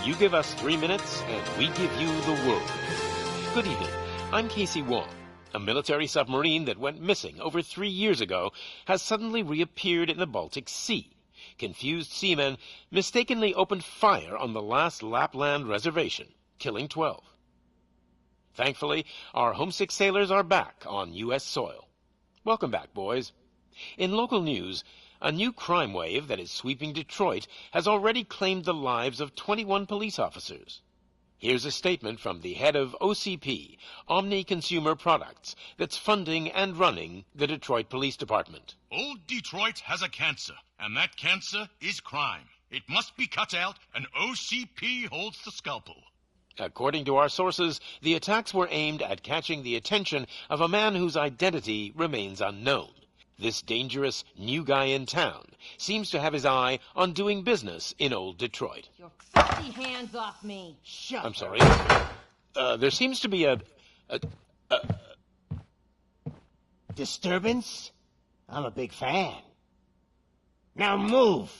You give us 3 minutes, and we give you the world. Good evening. I'm Casey Wong. A military submarine that went missing over 3 years ago has suddenly reappeared in the Baltic Sea. Confused seamen mistakenly opened fire on the last Lapland reservation, killing 12. Thankfully, our homesick sailors are back on U.S. soil. Welcome back, boys. In local news, a new crime wave that is sweeping Detroit has already claimed the lives of 21 police officers. Here's a statement from the head of OCP, Omni Consumer Products, that's funding and running the Detroit Police Department. Old Detroit has a cancer, and that cancer is crime. It must be cut out, and OCP holds the scalpel. According to our sources, the attacks were aimed at catching the attention of a man whose identity remains unknown. This dangerous new guy in town seems to have his eye on doing business in old Detroit. Your filthy hands off me. Shut I'm sorry. There seems to be a disturbance? I'm a big fan. Now move!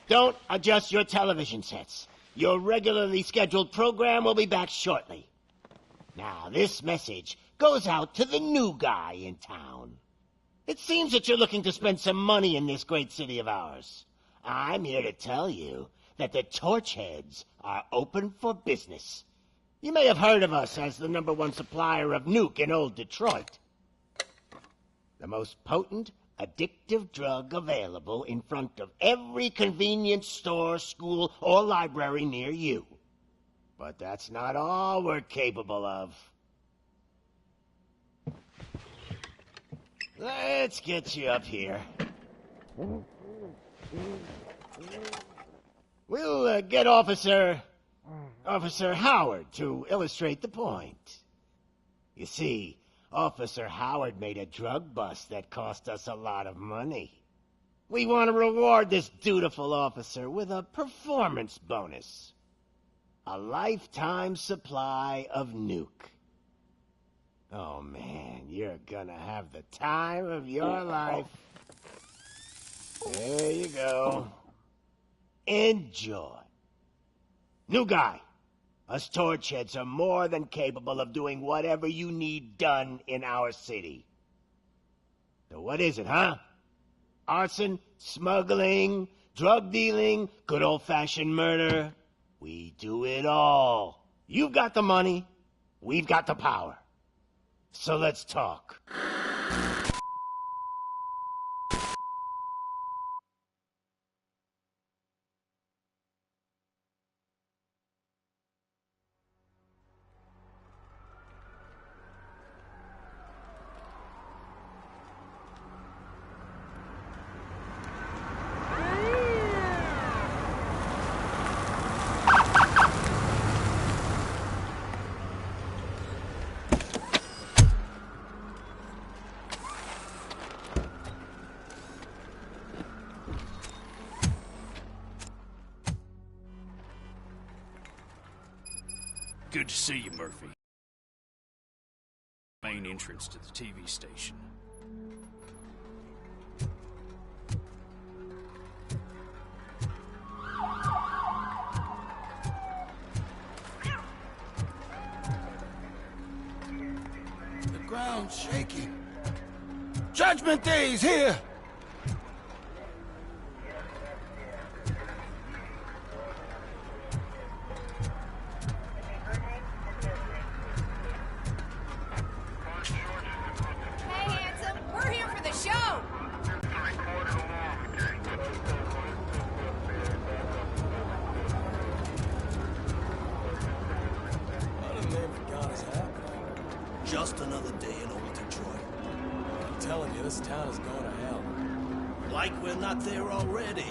Don't adjust your television sets. Your regularly scheduled program will be back shortly. Now, this message goes out to the new guy in town. It seems that you're looking to spend some money in this great city of ours. I'm here to tell you that the Torchheads are open for business. You may have heard of us as the #1 supplier of nuke in old Detroit. The most potent, addictive drug available in front of every convenience store, school, or library near you. But that's not all we're capable of. Let's get you up here. We'll get Officer Howard to illustrate the point. You see, Officer Howard made a drug bust that cost us a lot of money. We want to reward this dutiful officer with a performance bonus. A lifetime supply of nuke. Oh man, you're gonna have the time of your life. There you go. Enjoy. New guy, us Torchheads are more than capable of doing whatever you need done in our city. So what is it, huh? Arson, smuggling, drug dealing, good old-fashioned murder. We do it all. You've got the money, we've got the power. So let's talk. Good to see you, Murphy. Main entrance to the TV station. The ground's shaking. Judgment Day's here! Just another day in old Detroit. I'm telling you, this town is going to hell. Like we're not there already.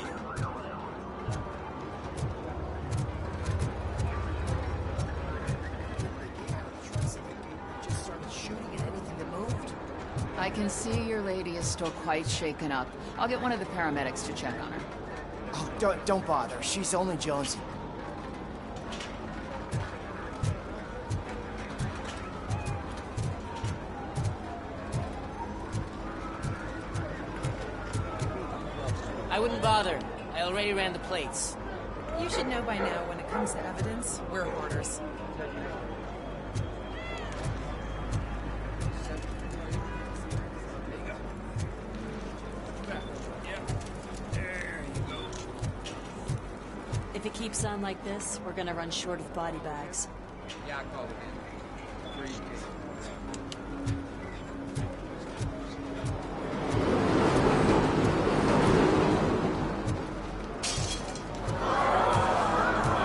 Just started shooting at anything that moved. I can see your lady is still quite shaken up. I'll get one of the paramedics to check on her. Oh, don't bother. She's only jonesing. bother. I already ran the plates. You should know by now when it comes to evidence, we're hoarders. If it keeps on like this, we're gonna run short of body bags. Yeah, I called it in. 3 days.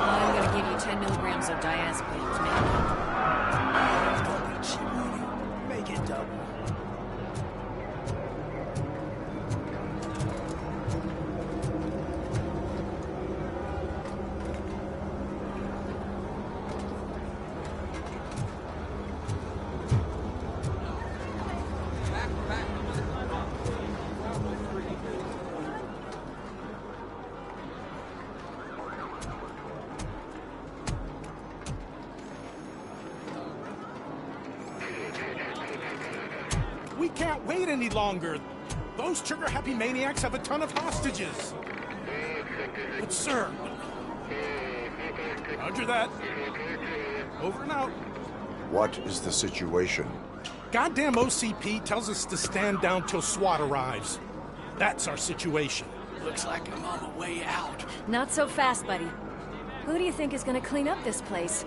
I'm gonna give you 10 milligrams of diazepam to make it up. Don't be cheap, lady. Make it double. We can't wait any longer. Those trigger-happy maniacs have a ton of hostages. But, sir... Roger that. Over and out. What is the situation? Goddamn OCP tells us to stand down till SWAT arrives. That's our situation. Looks like I'm on the way out. Not so fast, buddy. Who do you think is gonna clean up this place?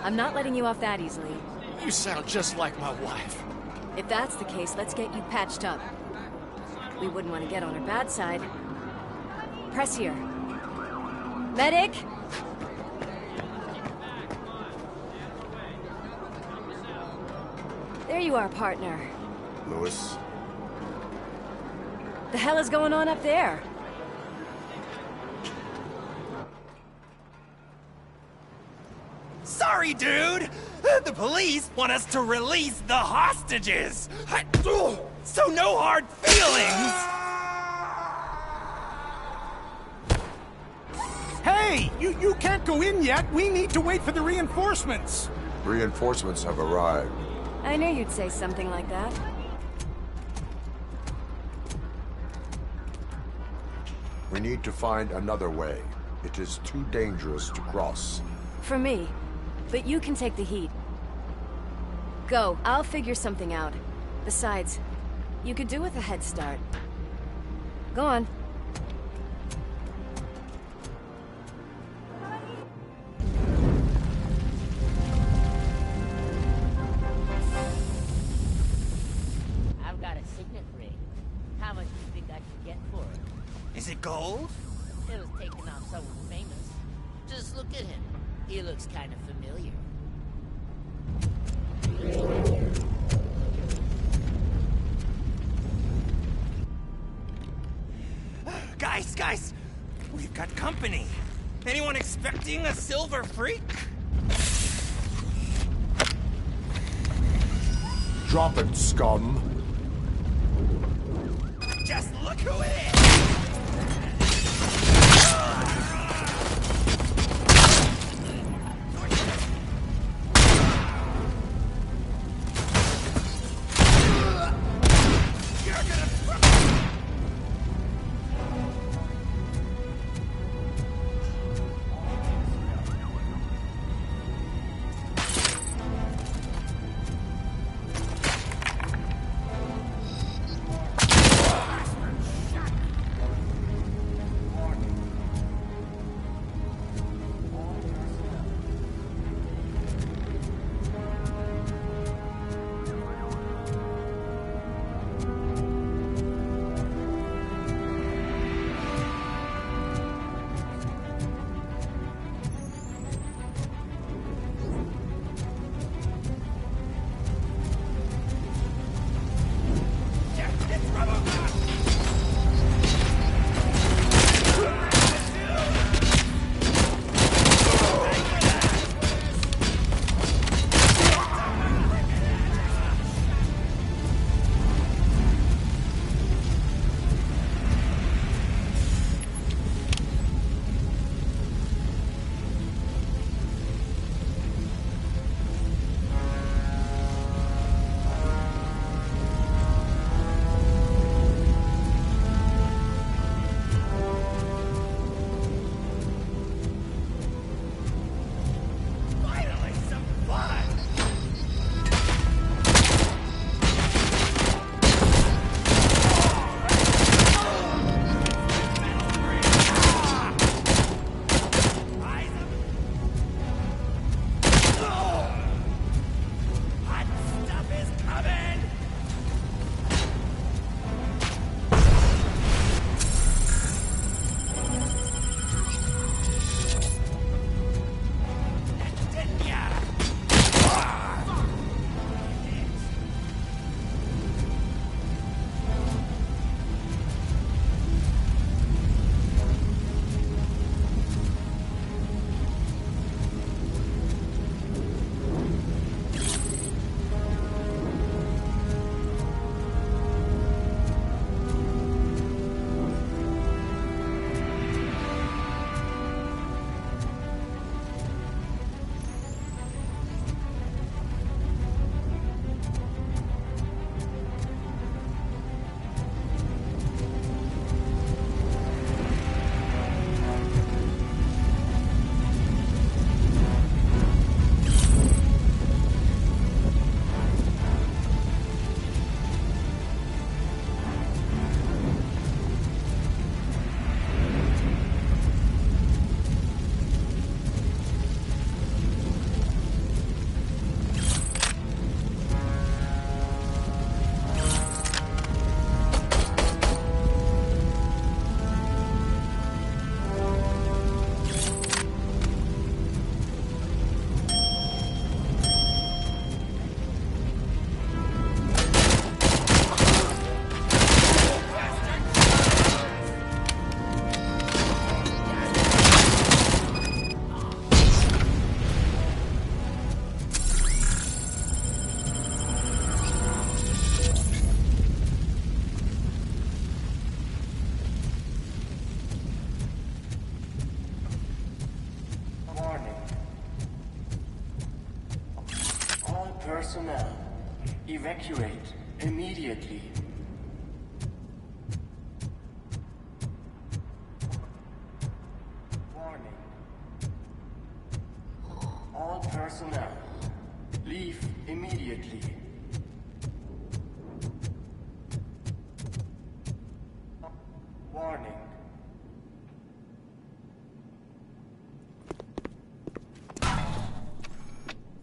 I'm not letting you off that easily. You sound just like my wife. If that's the case, let's get you patched up. We wouldn't want to get on her bad side. Press here. Medic! There you are, partner. Lewis? The hell is going on up there? Sorry, dude! The police want us to release the hostages! So no hard feelings! Hey! You can't go in yet! We need to wait for the reinforcements! Reinforcements have arrived. I knew you'd say something like that. We need to find another way. It is too dangerous to cross. For me. But you can take the heat. Go. I'll figure something out. Besides, you could do with a head start. Go on. I've got a signet ring. How much do you think I can get for it? Is it gold? It was taken off someone famous. Just look at him. He looks kind of familiar. Guys, we've got company. Anyone expecting a silver freak? Drop it, scum. Just look who it is! personnel, evacuate immediately. Warning. All personnel, leave immediately. Warning.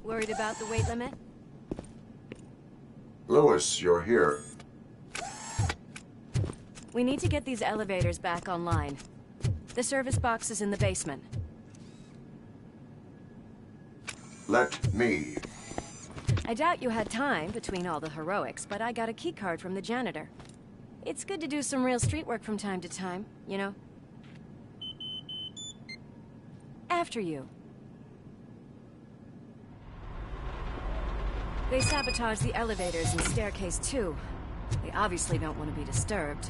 Worried about the weight limit? Lewis, you're here. We need to get these elevators back online. The service box is in the basement. Let me. I doubt you had time between all the heroics, but I got a key card from the janitor. It's good to do some real street work from time to time, you know? After you. They sabotaged the elevators and staircase too. They obviously don't want to be disturbed.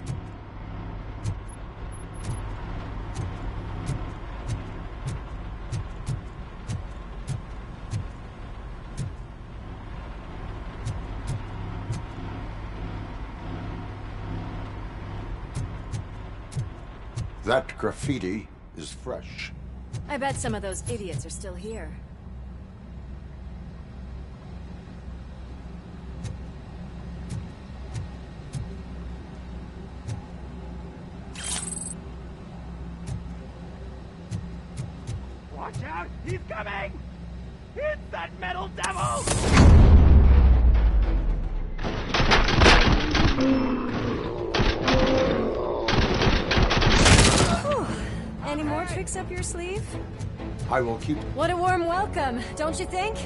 That graffiti is fresh. I bet some of those idiots are still here. Watch out! He's coming! It's that metal devil! Any more tricks up your sleeve? I will keep... What a warm welcome, don't you think?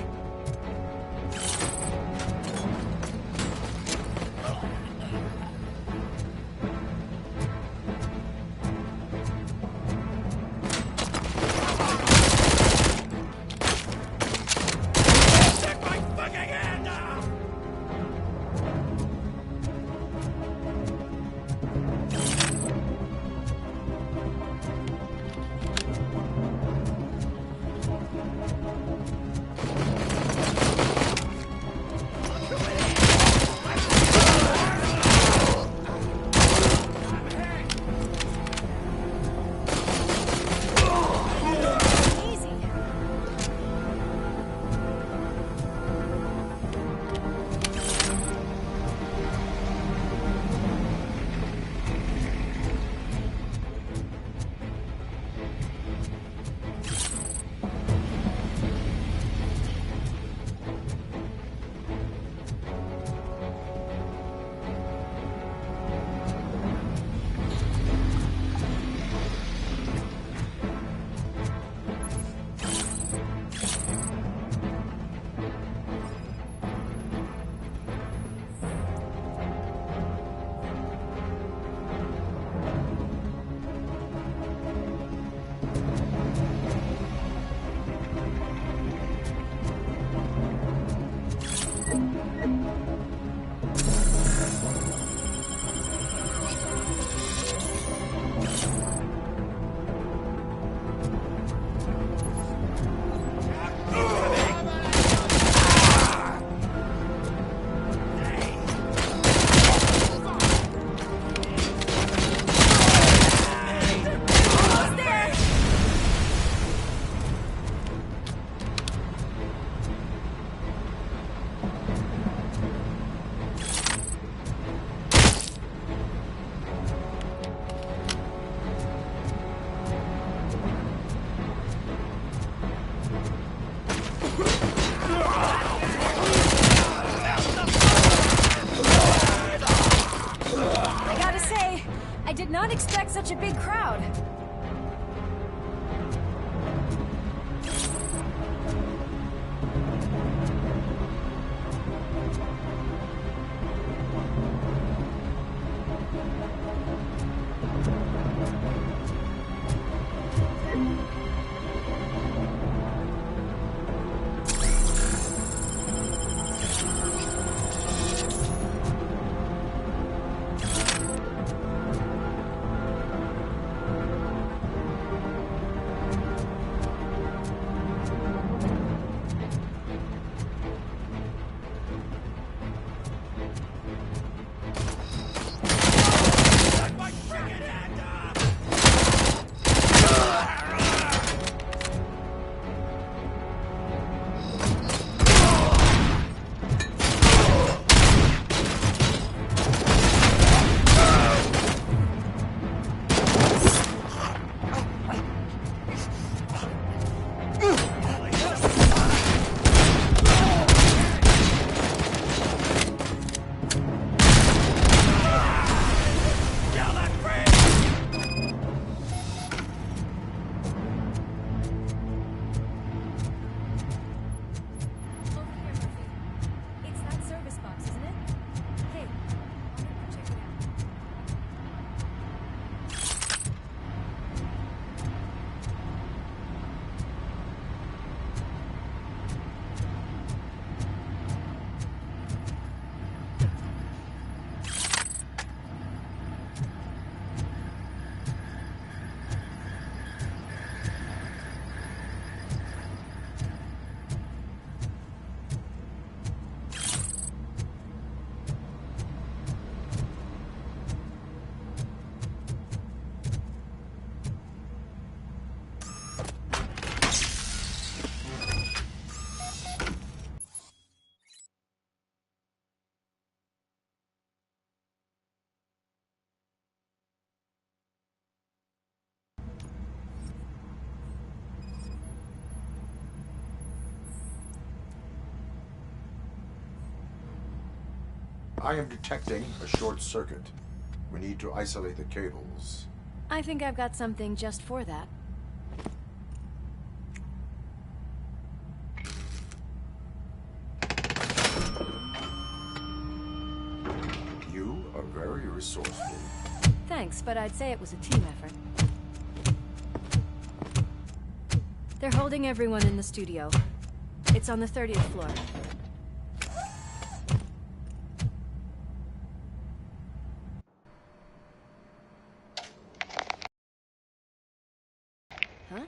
I am detecting a short circuit. We need to isolate the cables. I think I've got something just for that. You are very resourceful. Thanks, but I'd say it was a team effort. They're holding everyone in the studio. It's on the 30th floor. Huh?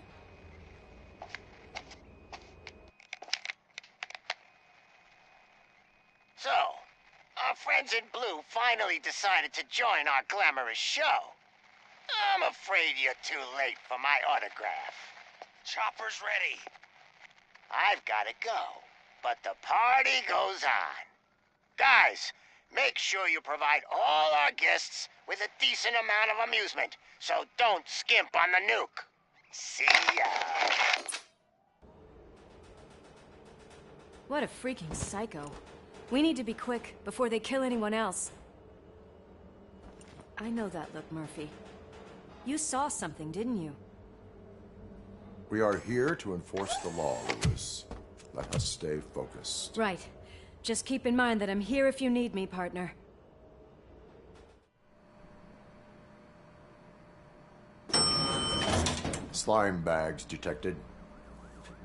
So, our friends in blue finally decided to join our glamorous show. I'm afraid you're too late for my autograph. Chopper's ready. I've got to go, but the party goes on. Guys, make sure you provide all our guests with a decent amount of amusement, so don't skimp on the nuke. See ya. What a freaking psycho. We need to be quick before they kill anyone else. I know that look, Murphy. You saw something, didn't you? We are here to enforce the law, Lewis. Let us stay focused. Right. Just keep in mind that I'm here if you need me, partner. Slime bags detected.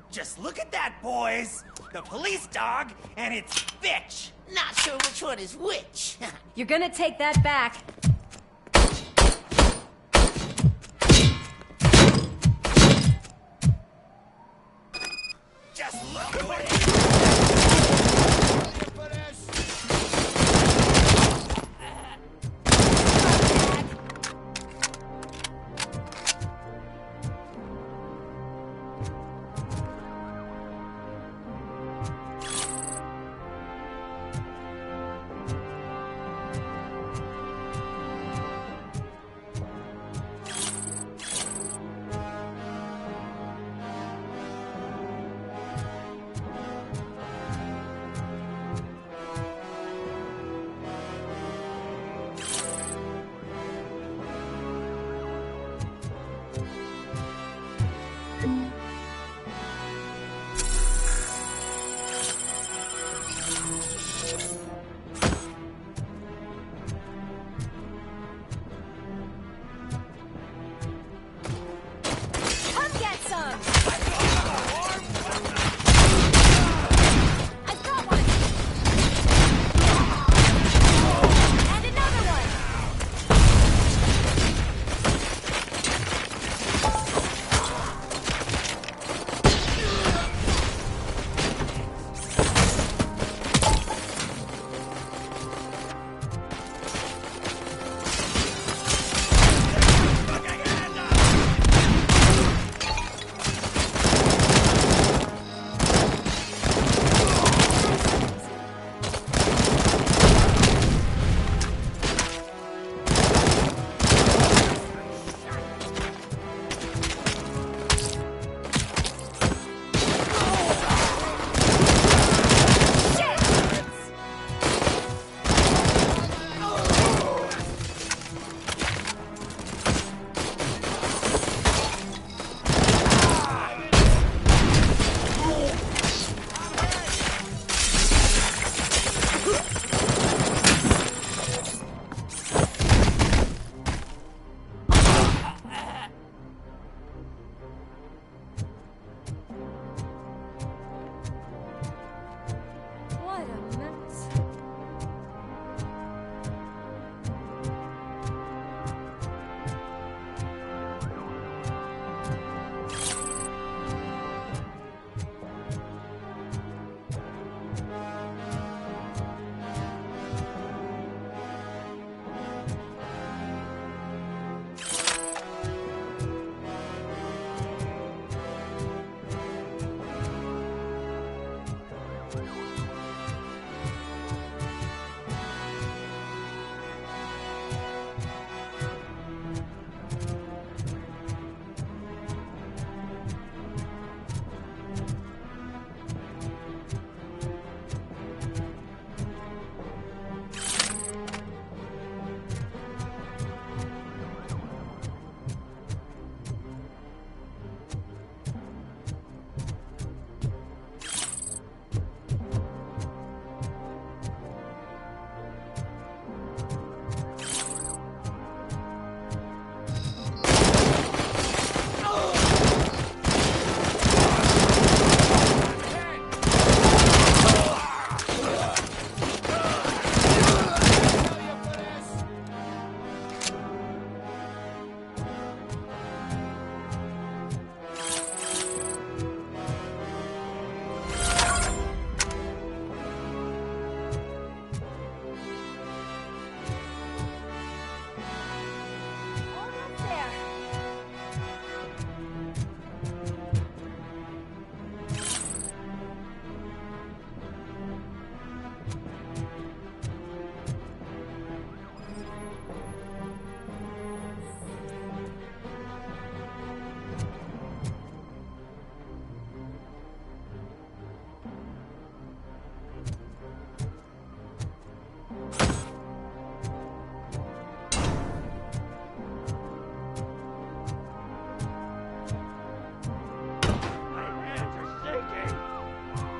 Just look at that, boys! The police dog and its bitch! Not sure which one is which. You're gonna take that back. Just look away!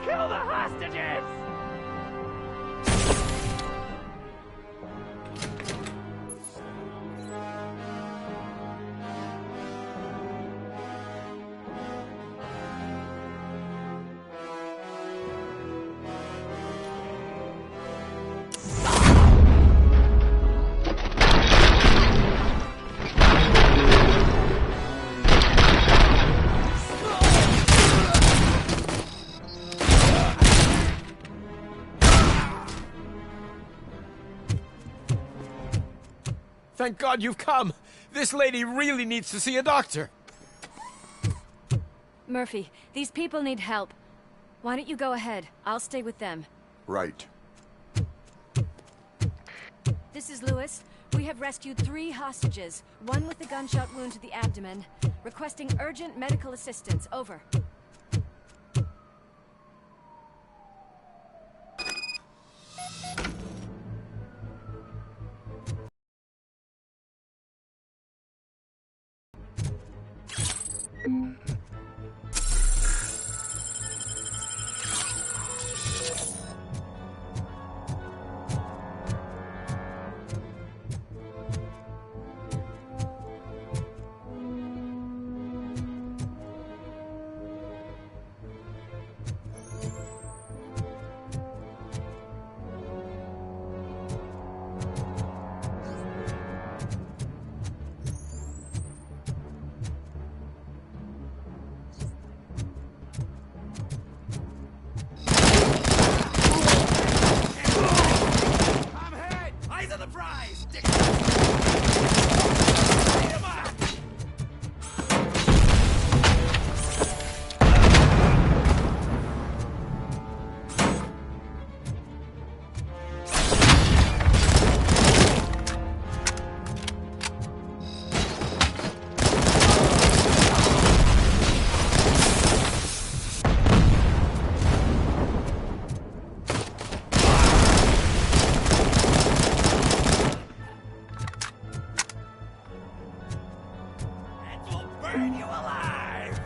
Kill the hostages! Thank God you've come. This lady really needs to see a doctor. Murphy, these people need help. Why don't you go ahead? I'll stay with them. Right. This is Lewis. We have rescued 3 hostages, one with a gunshot wound to the abdomen. Requesting urgent medical assistance. Over. Burn you alive!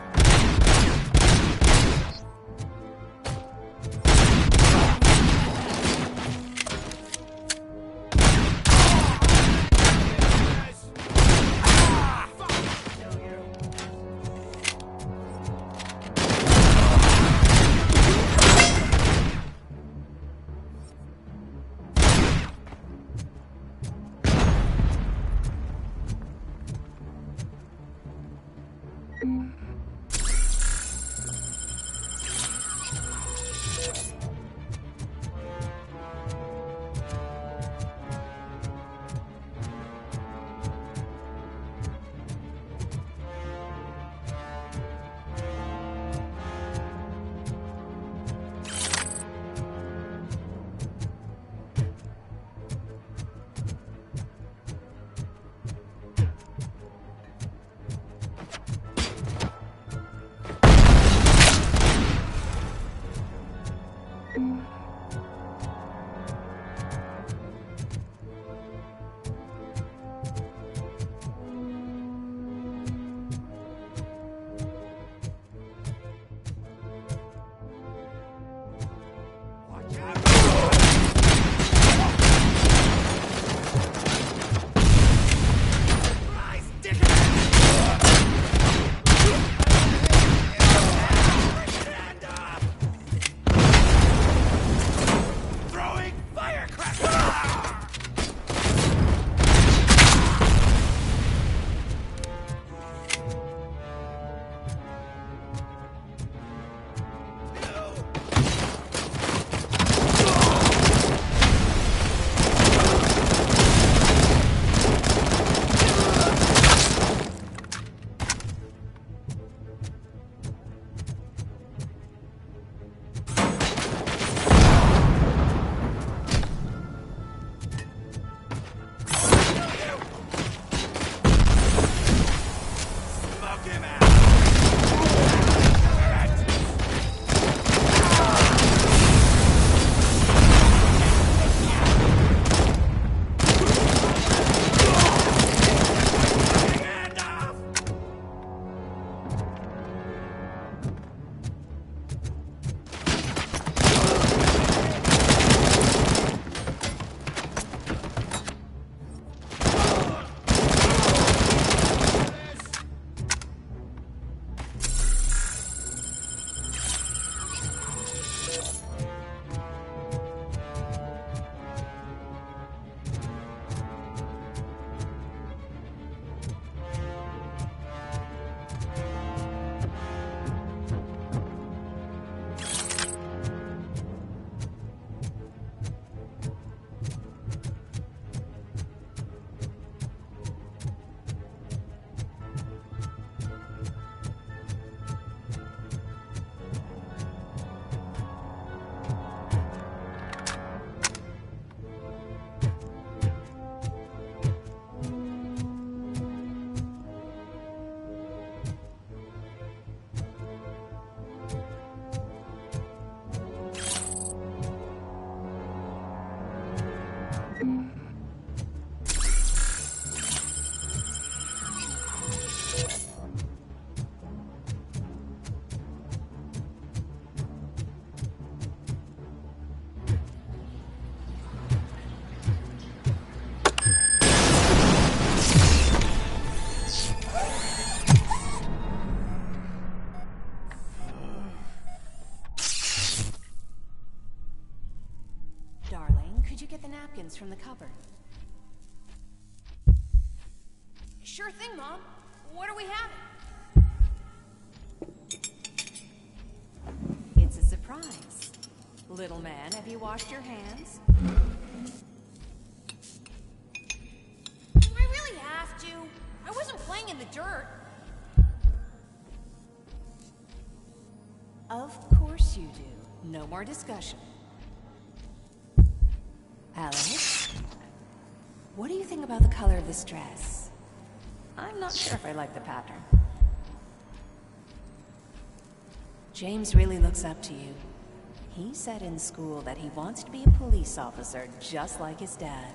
Mm. get the napkins from the cupboard? Sure thing, Mom. What are we having? It's a surprise. Little man, have you washed your hands? Do I really have to? I wasn't playing in the dirt. Of course you do. No more discussion. Alice? What do you think about the color of this dress? I'm not sure if I like the pattern. James really looks up to you. He said in school that he wants to be a police officer just like his dad.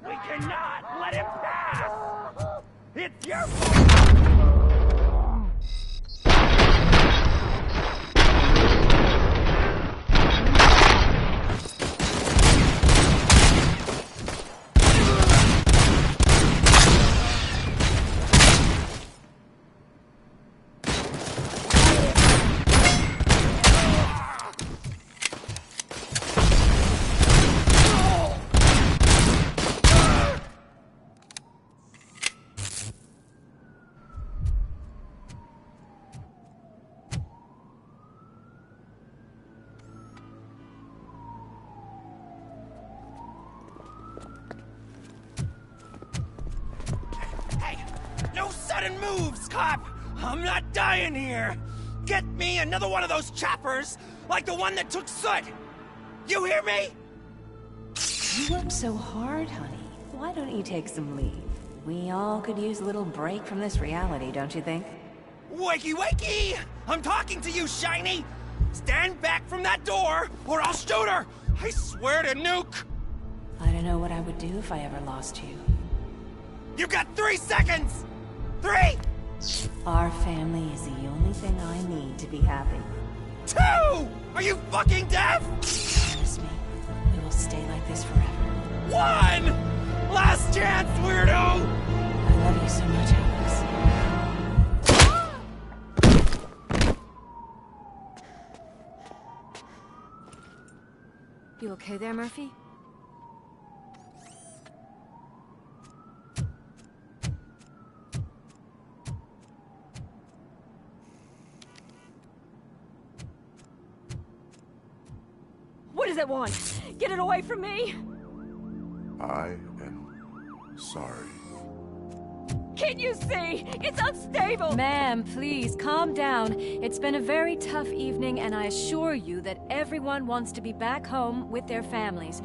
We cannot let him pass! It's your fault! Moves, cop! I'm not dying here! Get me another one of those choppers, like the one that took Soot! You hear me? You work so hard, honey. Why don't you take some leave? We all could use a little break from this reality, don't you think? Wakey, wakey! I'm talking to you, Shiny! Stand back from that door, or I'll shoot her! I swear to nuke! I don't know what I would do if I ever lost you. You got 3 seconds! 3! Our family is the only thing I need to be happy. 2! Are you fucking deaf? Promise me, we will stay like this forever. 1! Last chance, weirdo! I love you so much, Alex. You okay there, Murphy? What does it want? Get it away from me! I am sorry. Can't you see? It's unstable! Ma'am, please, calm down. It's been a very tough evening, and I assure you that everyone wants to be back home with their families.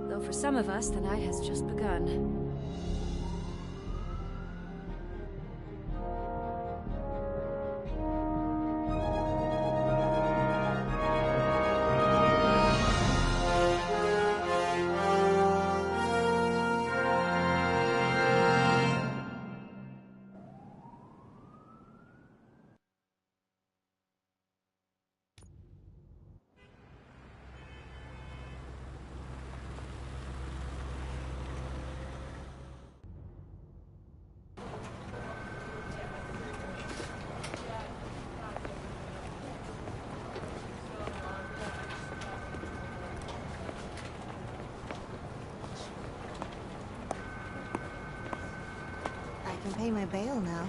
Though for some of us, the night has just begun. Pay my bail now.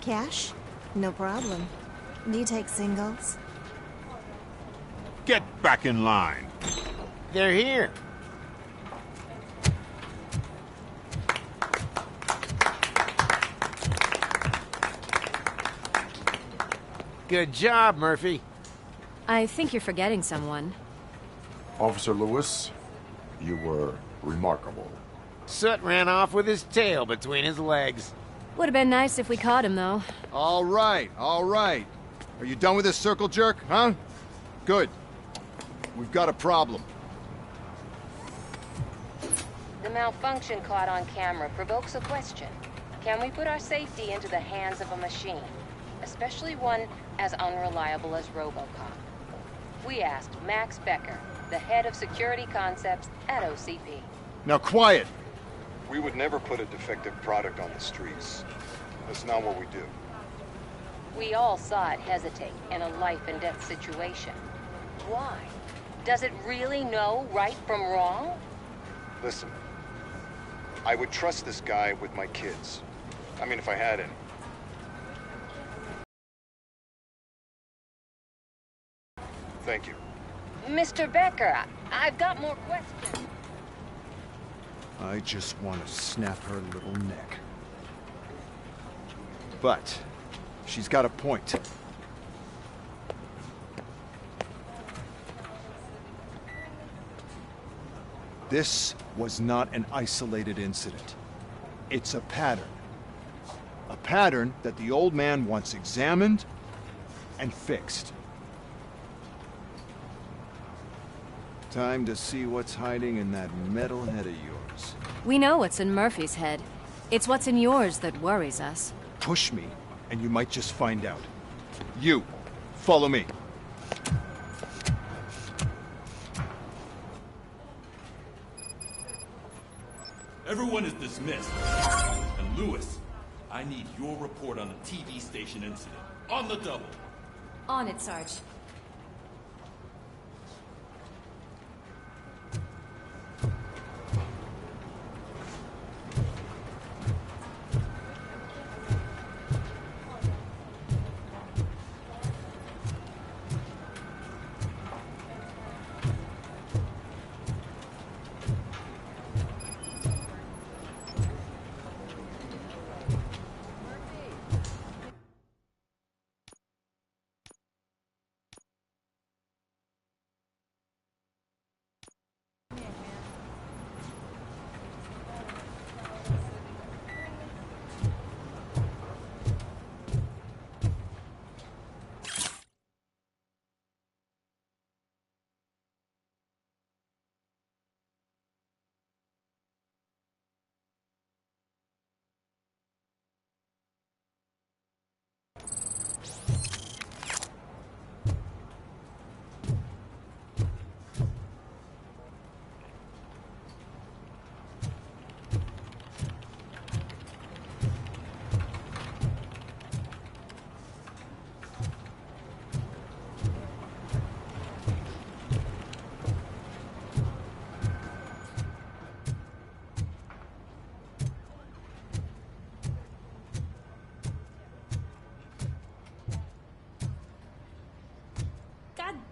Cash? No problem. Do you take singles? Get back in line. They're here. Good job, Murphy. I think you're forgetting someone. Officer Lewis, you were remarkable. Soot ran off with his tail between his legs. Would have been nice if we caught him, though. All right, all right. Are you done with this circle jerk, huh? Good. We've got a problem. The malfunction caught on camera provokes a question. Can we put our safety into the hands of a machine? Especially one as unreliable as RoboCop. We asked Max Becker, the head of security concepts at OCP. Now quiet! We would never put a defective product on the streets. That's not what we do. We all saw it hesitate in a life-and-death situation. Why? Does it really know right from wrong? Listen, I would trust this guy with my kids. I mean, if I had any. Thank you. Mr. Becker, I've got more questions. I just want to snap her little neck. But she's got a point. This was not an isolated incident. It's a pattern. A pattern that the old man wants examined and fixed. Time to see what's hiding in that metal head of yours. We know what's in Murphy's head. It's what's in yours that worries us. Push me, and you might just find out. You, follow me. Everyone is dismissed. And Lewis, I need your report on the TV station incident. On the double. On it, Sarge.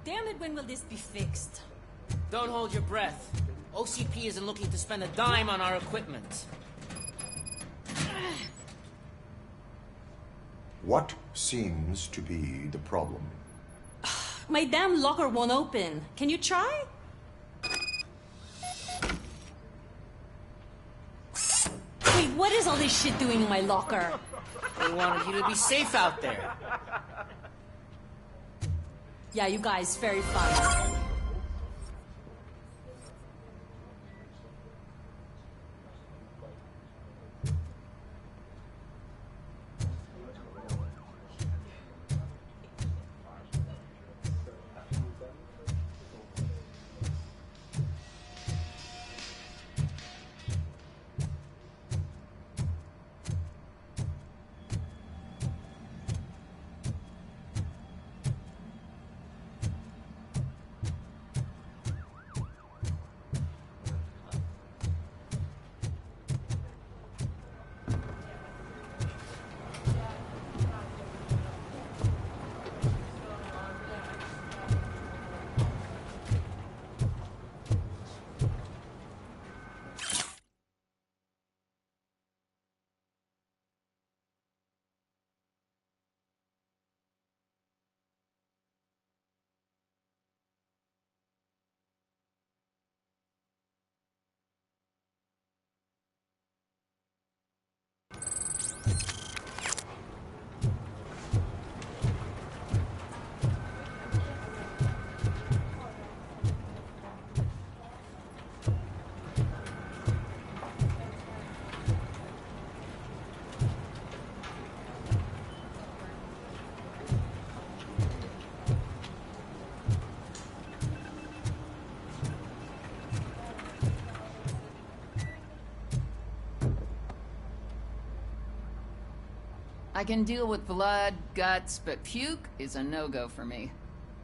Damn it, when will this be fixed? Don't hold your breath. OCP isn't looking to spend a dime on our equipment. What seems to be the problem? My damn locker won't open. Can you try? Wait, what is all this shit doing in my locker? They wanted you to be safe out there. Yeah, you guys, very fun. I can deal with blood, guts, but puke is a no-go for me.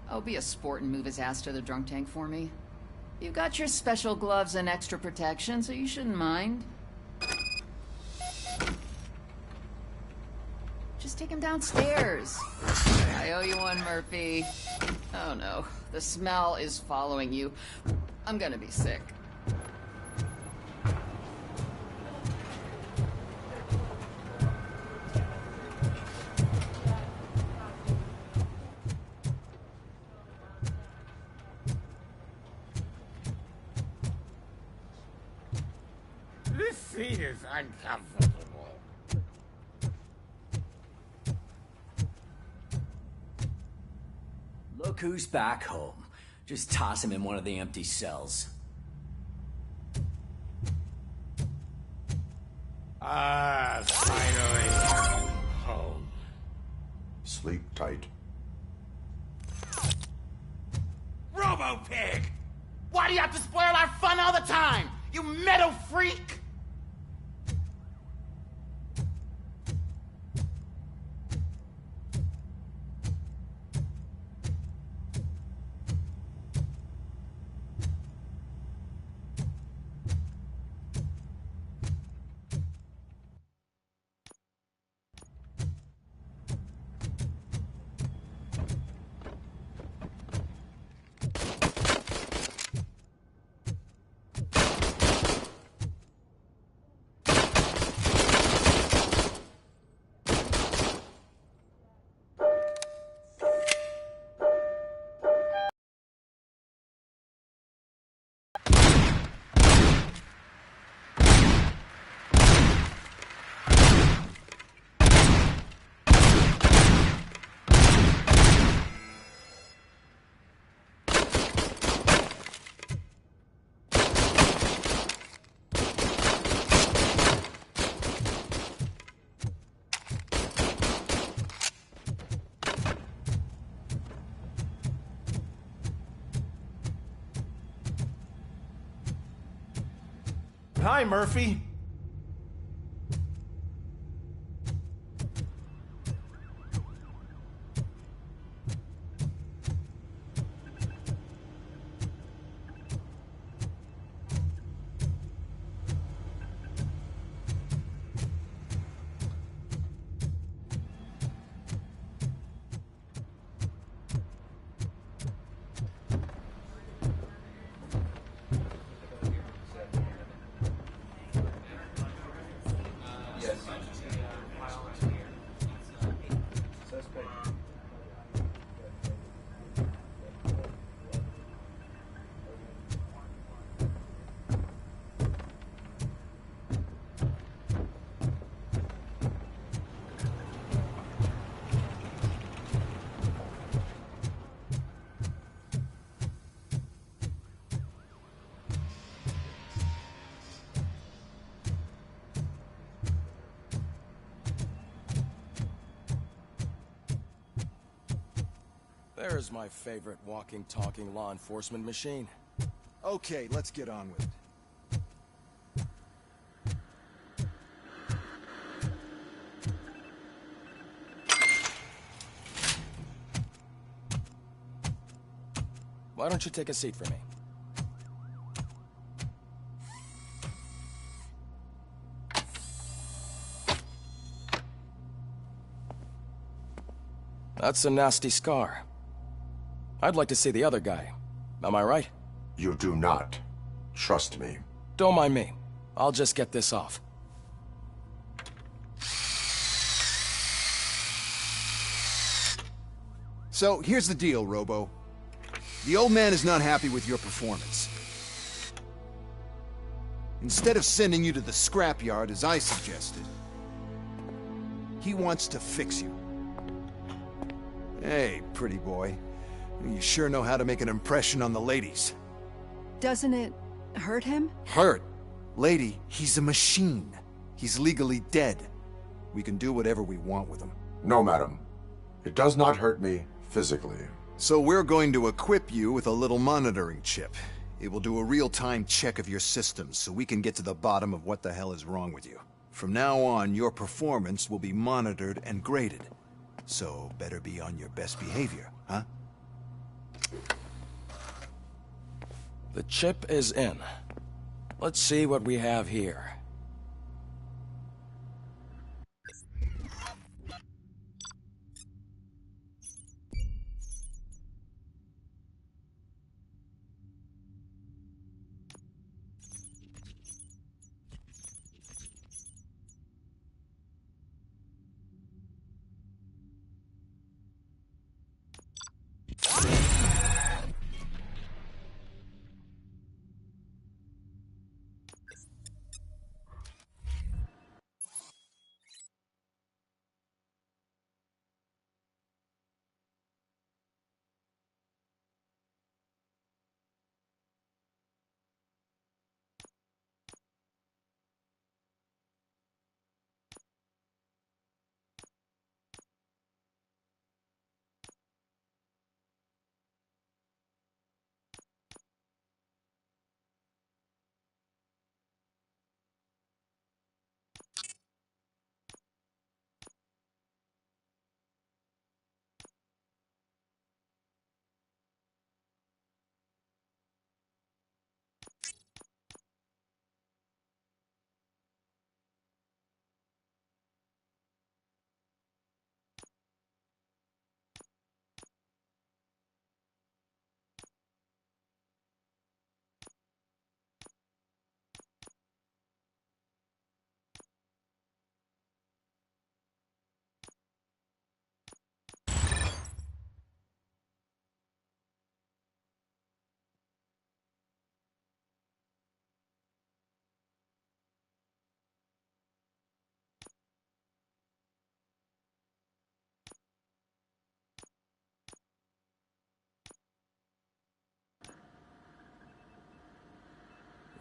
Oh, be a sport and move his ass to the drunk tank for me. You got your special gloves and extra protection, so you shouldn't mind. Just take him downstairs. I owe you one, Murphy. Oh no, the smell is following you. I'm gonna be sick. This seat is uncomfortable. Look who's back home. Just toss him in one of the empty cells. Ah, finally. Home. Sleep tight. RoboPig! Why do you have to spoil our fun all the time? You metal freak! Hi, Murphy. There's my favorite walking, talking law enforcement machine. Okay, let's get on with it. Why don't you take a seat for me? That's a nasty scar. I'd like to see the other guy. Am I right? You do not. Trust me. Don't mind me. I'll just get this off. So, here's the deal, Robo. The old man is not happy with your performance. Instead of sending you to the scrapyard, as I suggested, he wants to fix you. Hey, pretty boy. You sure know how to make an impression on the ladies. Doesn't it hurt him? Hurt? Lady, he's a machine. He's legally dead. We can do whatever we want with him. No, madam. It does not hurt me physically. So we're going to equip you with a little monitoring chip. It will do a real-time check of your systems so we can get to the bottom of what the hell is wrong with you. From now on, your performance will be monitored and graded. So better be on your best behavior, huh? The chip is in. Let's see what we have here.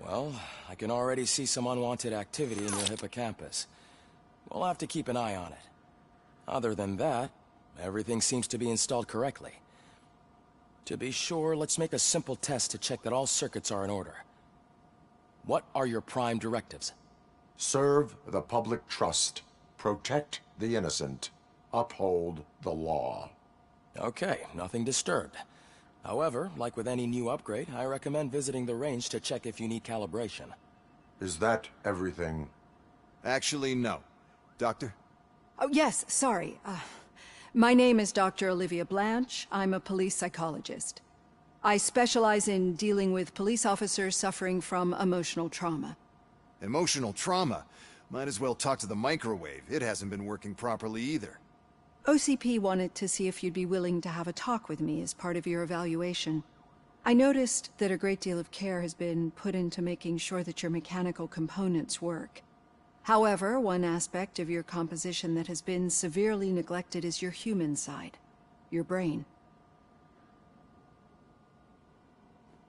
Well, I can already see some unwanted activity in your hippocampus. We'll have to keep an eye on it. Other than that, everything seems to be installed correctly. To be sure, let's make a simple test to check that all circuits are in order. What are your prime directives? Serve the public trust. Protect the innocent. Uphold the law. Okay, nothing disturbed. However, like with any new upgrade, I recommend visiting the range to check if you need calibration. Is that everything? Actually, no. Doctor? Oh, yes, sorry. My name is Dr. Olivia Blanche. I'm a police psychologist. I specialize in dealing with police officers suffering from emotional trauma. Emotional trauma? Might as well talk to the microwave. It hasn't been working properly either. OCP wanted to see if you'd be willing to have a talk with me as part of your evaluation. I noticed that a great deal of care has been put into making sure that your mechanical components work. However, one aspect of your composition that has been severely neglected is your human side, your brain.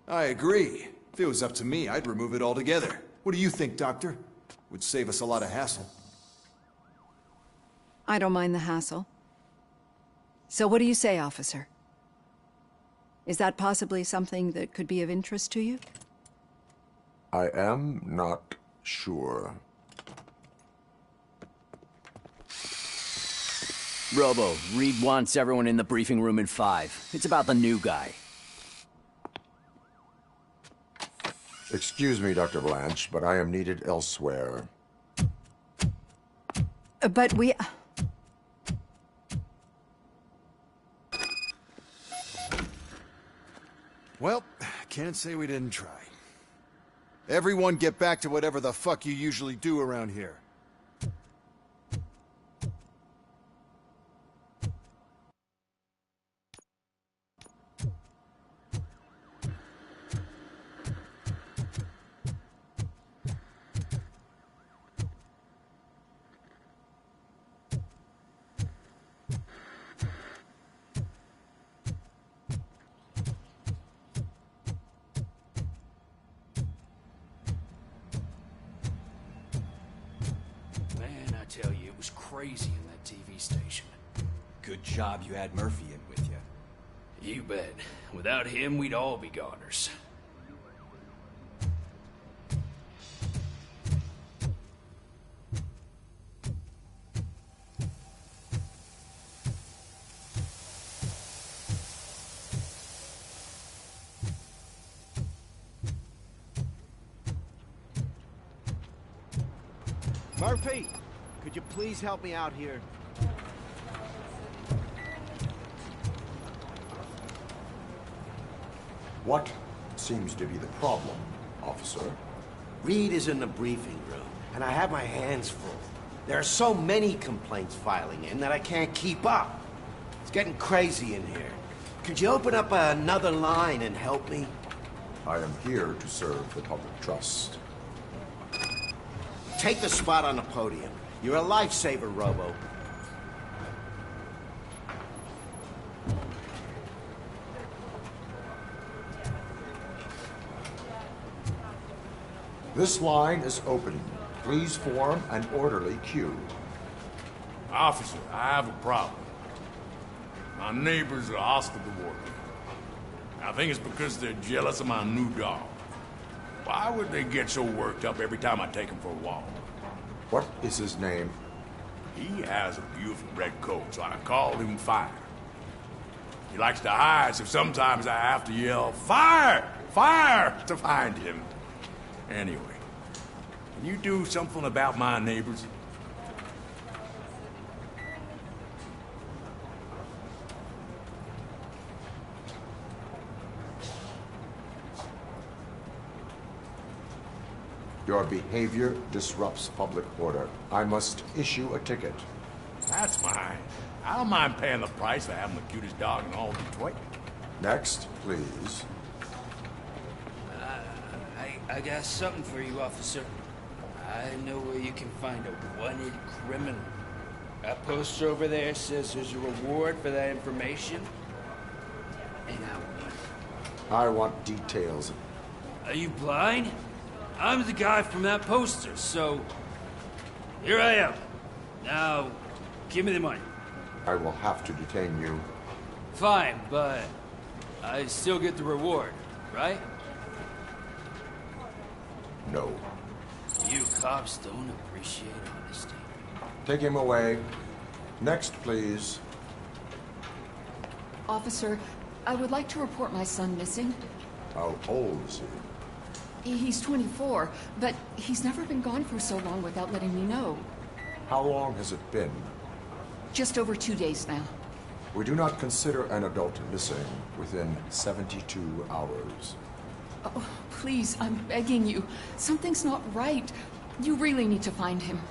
I agree. If it was up to me, I'd remove it altogether. What do you think, Doctor? Would save us a lot of hassle. I don't mind the hassle. So what do you say, officer? Is that possibly something that could be of interest to you? I am not sure. Robo, Reed wants everyone in the briefing room in 5. It's about the new guy. Excuse me, Dr. Blanche, but I am needed elsewhere. But we... Well, can't say we didn't try. Everyone get back to whatever the fuck you usually do around here. Man, I tell you, it was crazy in that TV station. Good job you had Murphy in with you. You bet. Without him, we'd all be goners. Murphy, could you please help me out here? What seems to be the problem, officer? Reed is in the briefing room, and I have my hands full. There are so many complaints filing in that I can't keep up. It's getting crazy in here. Could you open up another line and help me? I am here to serve the public trust. Take the spot on the podium. You're a lifesaver, Robo. This line is open. Please form an orderly queue. Officer, I have a problem. My neighbors are hostile toward me. I think it's because they're jealous of my new dog. Why would they get so worked up every time I take him for a walk? What is his name? He has a beautiful red coat, so I called him Fire. He likes to hide, so sometimes I have to yell, "Fire! Fire!" to find him. Anyway, can you do something about my neighbors? Your behavior disrupts public order. I must issue a ticket. That's fine. I don't mind paying the price for having the cutest dog in all of Detroit. Next, please. I got something for you, officer. I know where you can find a wanted criminal. That poster over there says there's a reward for that information. And I want details. Are you blind? I'm the guy from that poster, so... Here I am. Now, give me the money. I will have to detain you. Fine, but I still get the reward, right? No. You cops don't appreciate honesty. Take him away. Next, please. Officer, I would like to report my son missing. How old is he? He's 24, but he's never been gone for so long without letting me know. How long has it been? Just over 2 days now. We do not consider an adult missing within 72 hours. Oh, please, I'm begging you. Something's not right. You really need to find him.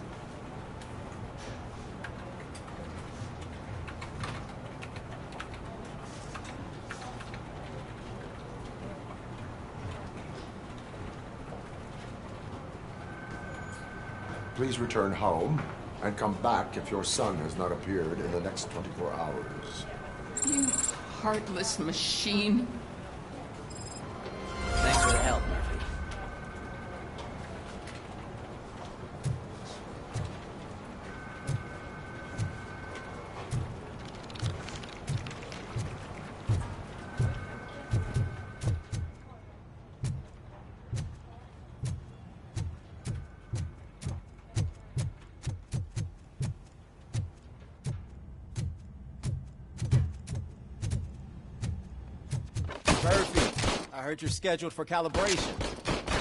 Please return home and come back if your son has not appeared in the next 24 hours. You heartless machine. Thanks for the help, Murphy. Murphy, I heard you're scheduled for calibration.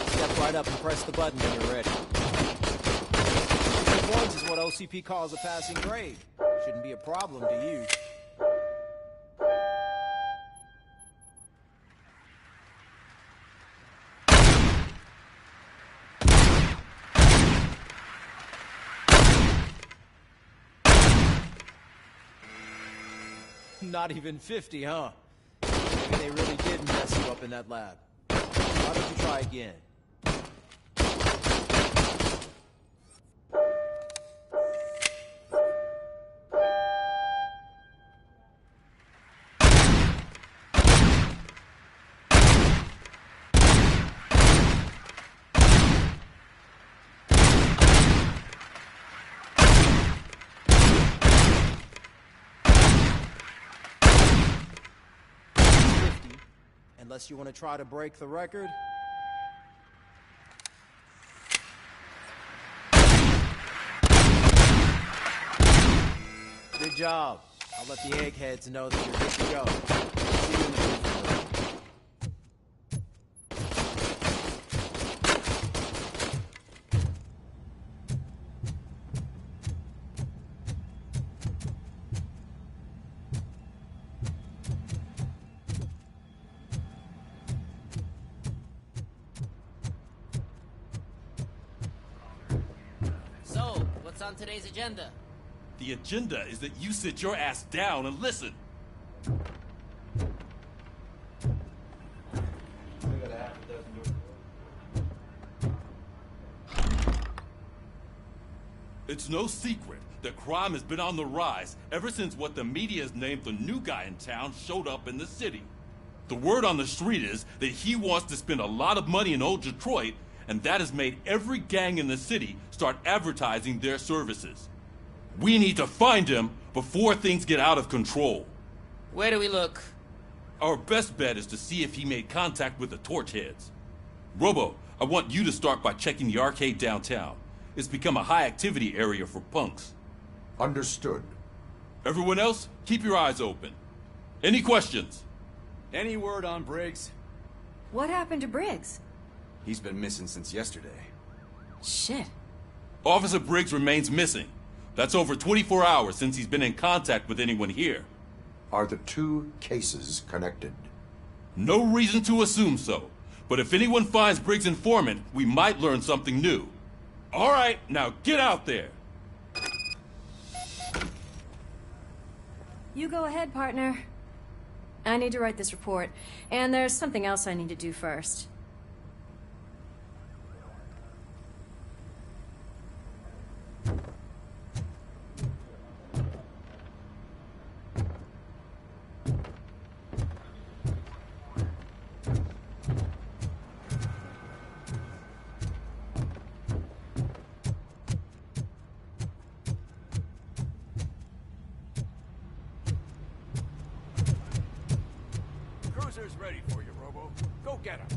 Step right up and press the button when you're ready. 2 points is what OCP calls a passing grade. Shouldn't be a problem to you. Not even 50, huh? Maybe they really did mess you up in that lab. Why don't you try again? Unless you want to try to break the record. Good job. I'll let the eggheads know that you're good to go. See you in the briefing room. What's on today's agenda? The agenda is that you sit your ass down and listen. It's no secret that crime has been on the rise ever since what the media has named the new guy in town showed up in the city. The word on the street is that he wants to spend a lot of money in old Detroit, and that has made every gang in the city start advertising their services. We need to find him before things get out of control. Where do we look? Our best bet is to see if he made contact with the Torchheads. Robo, I want you to start by checking the arcade downtown. It's become a high-activity area for punks. Understood. Everyone else, keep your eyes open. Any questions? Any word on Briggs? What happened to Briggs? He's been missing since yesterday. Shit. Officer Briggs remains missing. That's over 24 hours since he's been in contact with anyone here. Are the two cases connected? No reason to assume so. But if anyone finds Briggs' informant, we might learn something new. All right, now get out there. You go ahead, partner. I need to write this report, and there's something else I need to do first. Cruiser's ready for you, Robo. Go get him.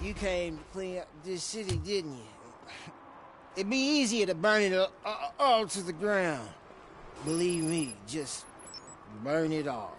You came to clean up this city, didn't you? It'd be easier to burn it all to the ground. Believe me, just burn it all.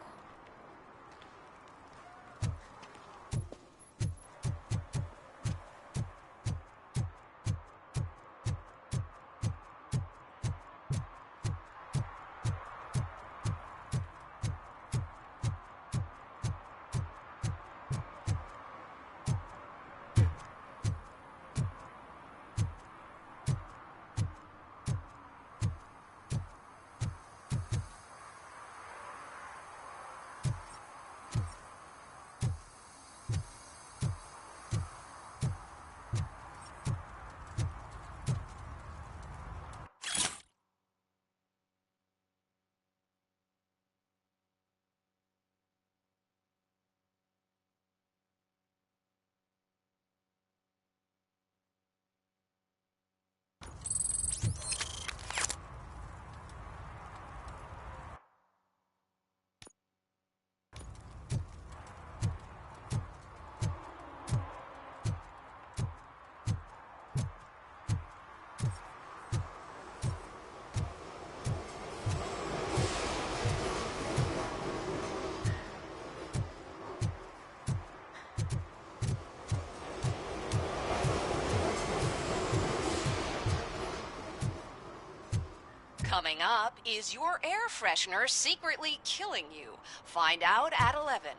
Coming up, is your air freshener secretly killing you? Find out at 11.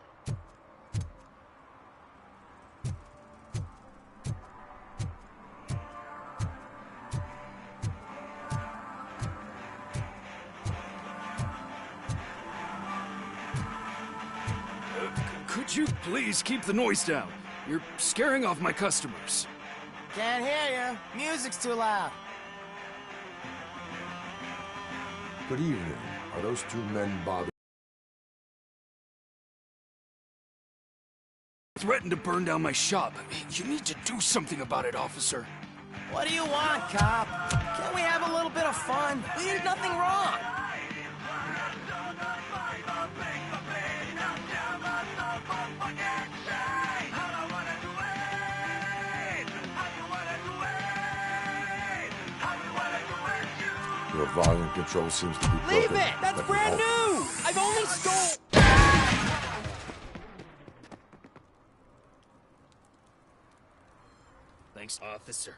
Could you please keep the noise down? You're scaring off my customers. Can't hear you. Music's too loud. Good evening. Are those two men bothering? threatened to burn down my shop. You need to do something about it, officer. What do you want, cop? Can't we have a little bit of fun? We did nothing wrong. Your volume control seems to be broken. Leave it! That's Let me brand help. new! I've only stole... Thanks, officer.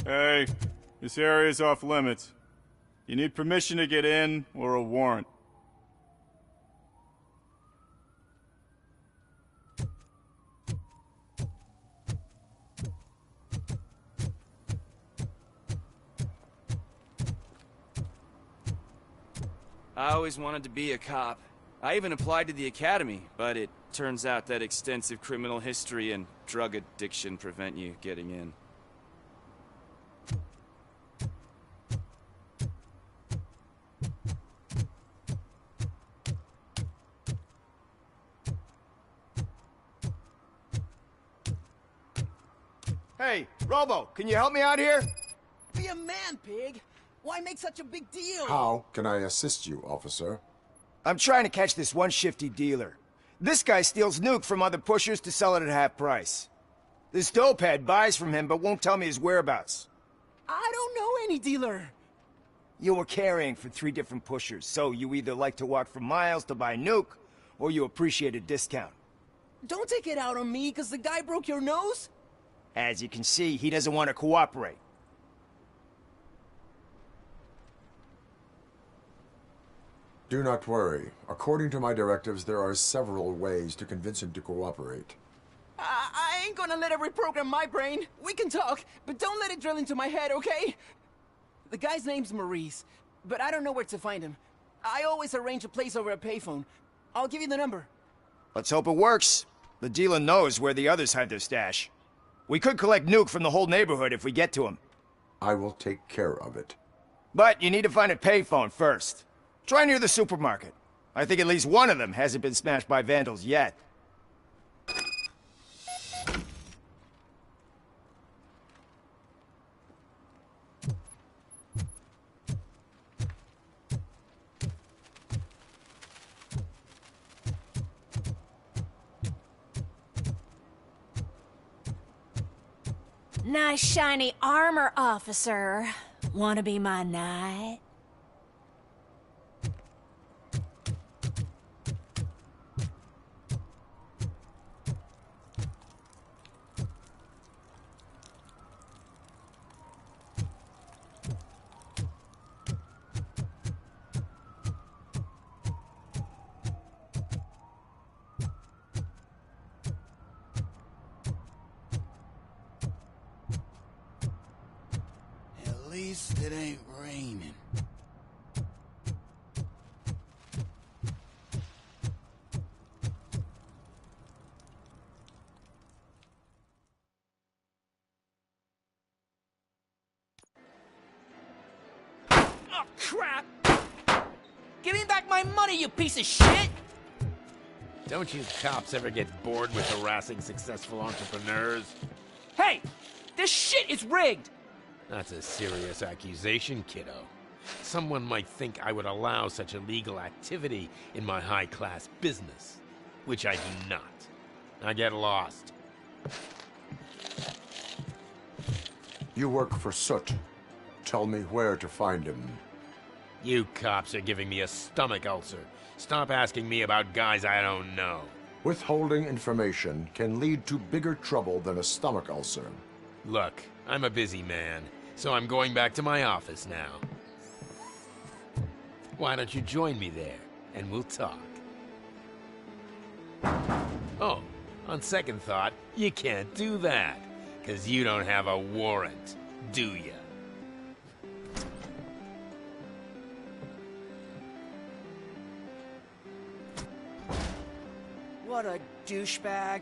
Hey, this area is off limits. You need permission to get in or a warrant. I always wanted to be a cop. I even applied to the academy, but it turns out that extensive criminal history and drug addiction prevent you getting in. Hey, Robo, can you help me out here? Be a man, pig. Why make such a big deal? How can I assist you, officer? I'm trying to catch this one shifty dealer. This guy steals nuke from other pushers to sell it at half price. This dopehead buys from him but won't tell me his whereabouts. I don't know any dealer. You were carrying for 3 different pushers, so you either like to walk for miles to buy nuke, or you appreciate a discount. Don't take it out on me, because the guy broke your nose? As you can see, he doesn't want to cooperate. Do not worry. According to my directives, there are several ways to convince him to cooperate. I ain't gonna let it reprogram my brain. We can talk, but don't let it drill into my head, okay? The guy's name's Maurice, but I don't know where to find him. I always arrange a place over a payphone. I'll give you the number. Let's hope it works. The dealer knows where the others hide their stash. We could collect nuke from the whole neighborhood if we get to him. I will take care of it. But you need to find a payphone first. Try near the supermarket. I think at least one of them hasn't been smashed by vandals yet. Nice shiny armor, officer. Wanna be my knight? At least it ain't raining. Oh, crap! Give me back my money, you piece of shit! Don't you cops ever get bored with harassing successful entrepreneurs? Hey! This shit is rigged! That's a serious accusation, kiddo. Someone might think I would allow such illegal activity in my high-class business, which I do not. I get lost. You work for Soot. tell me where to find him? You cops are giving me a stomach ulcer. Stop asking me about guys I don't know. Withholding information can lead to bigger trouble than a stomach ulcer. Look, I'm a busy man, so I'm going back to my office now. Why don't you join me there, and we'll talk. Oh, on second thought, you can't do that, 'cause you don't have a warrant, do ya? What a douchebag.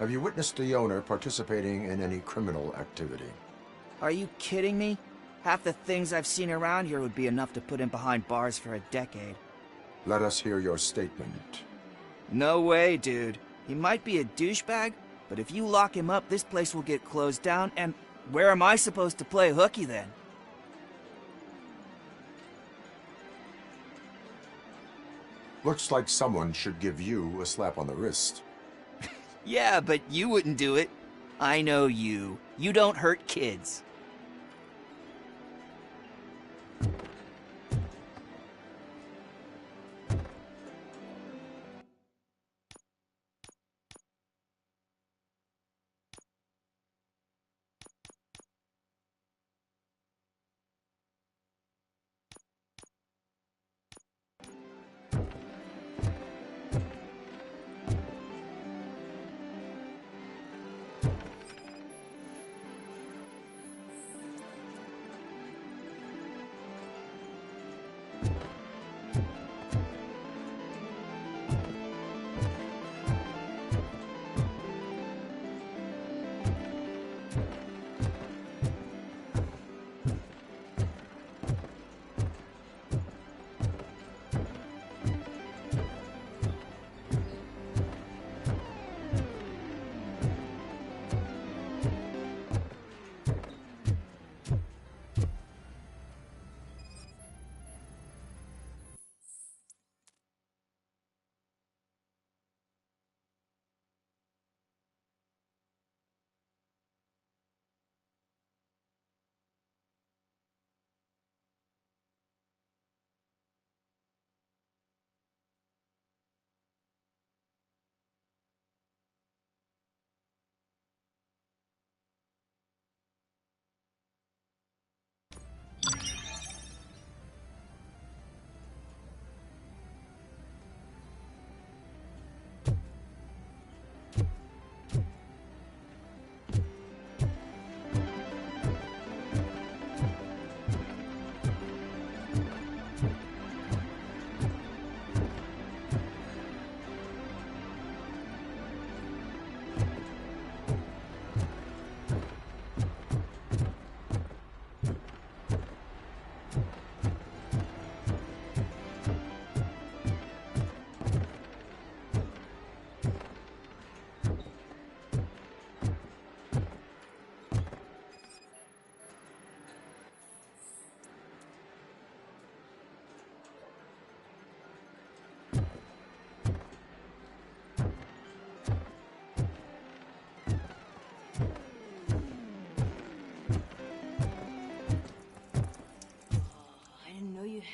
Have you witnessed the owner participating in any criminal activity? Are you kidding me? Half the things I've seen around here would be enough to put him behind bars for a decade. Let us hear your statement. No way, dude. He might be a douchebag, but if you lock him up, this place will get closed down, and where am I supposed to play hooky then? Looks like someone should give you a slap on the wrist. Yeah, but you wouldn't do it. I know you. You don't hurt kids.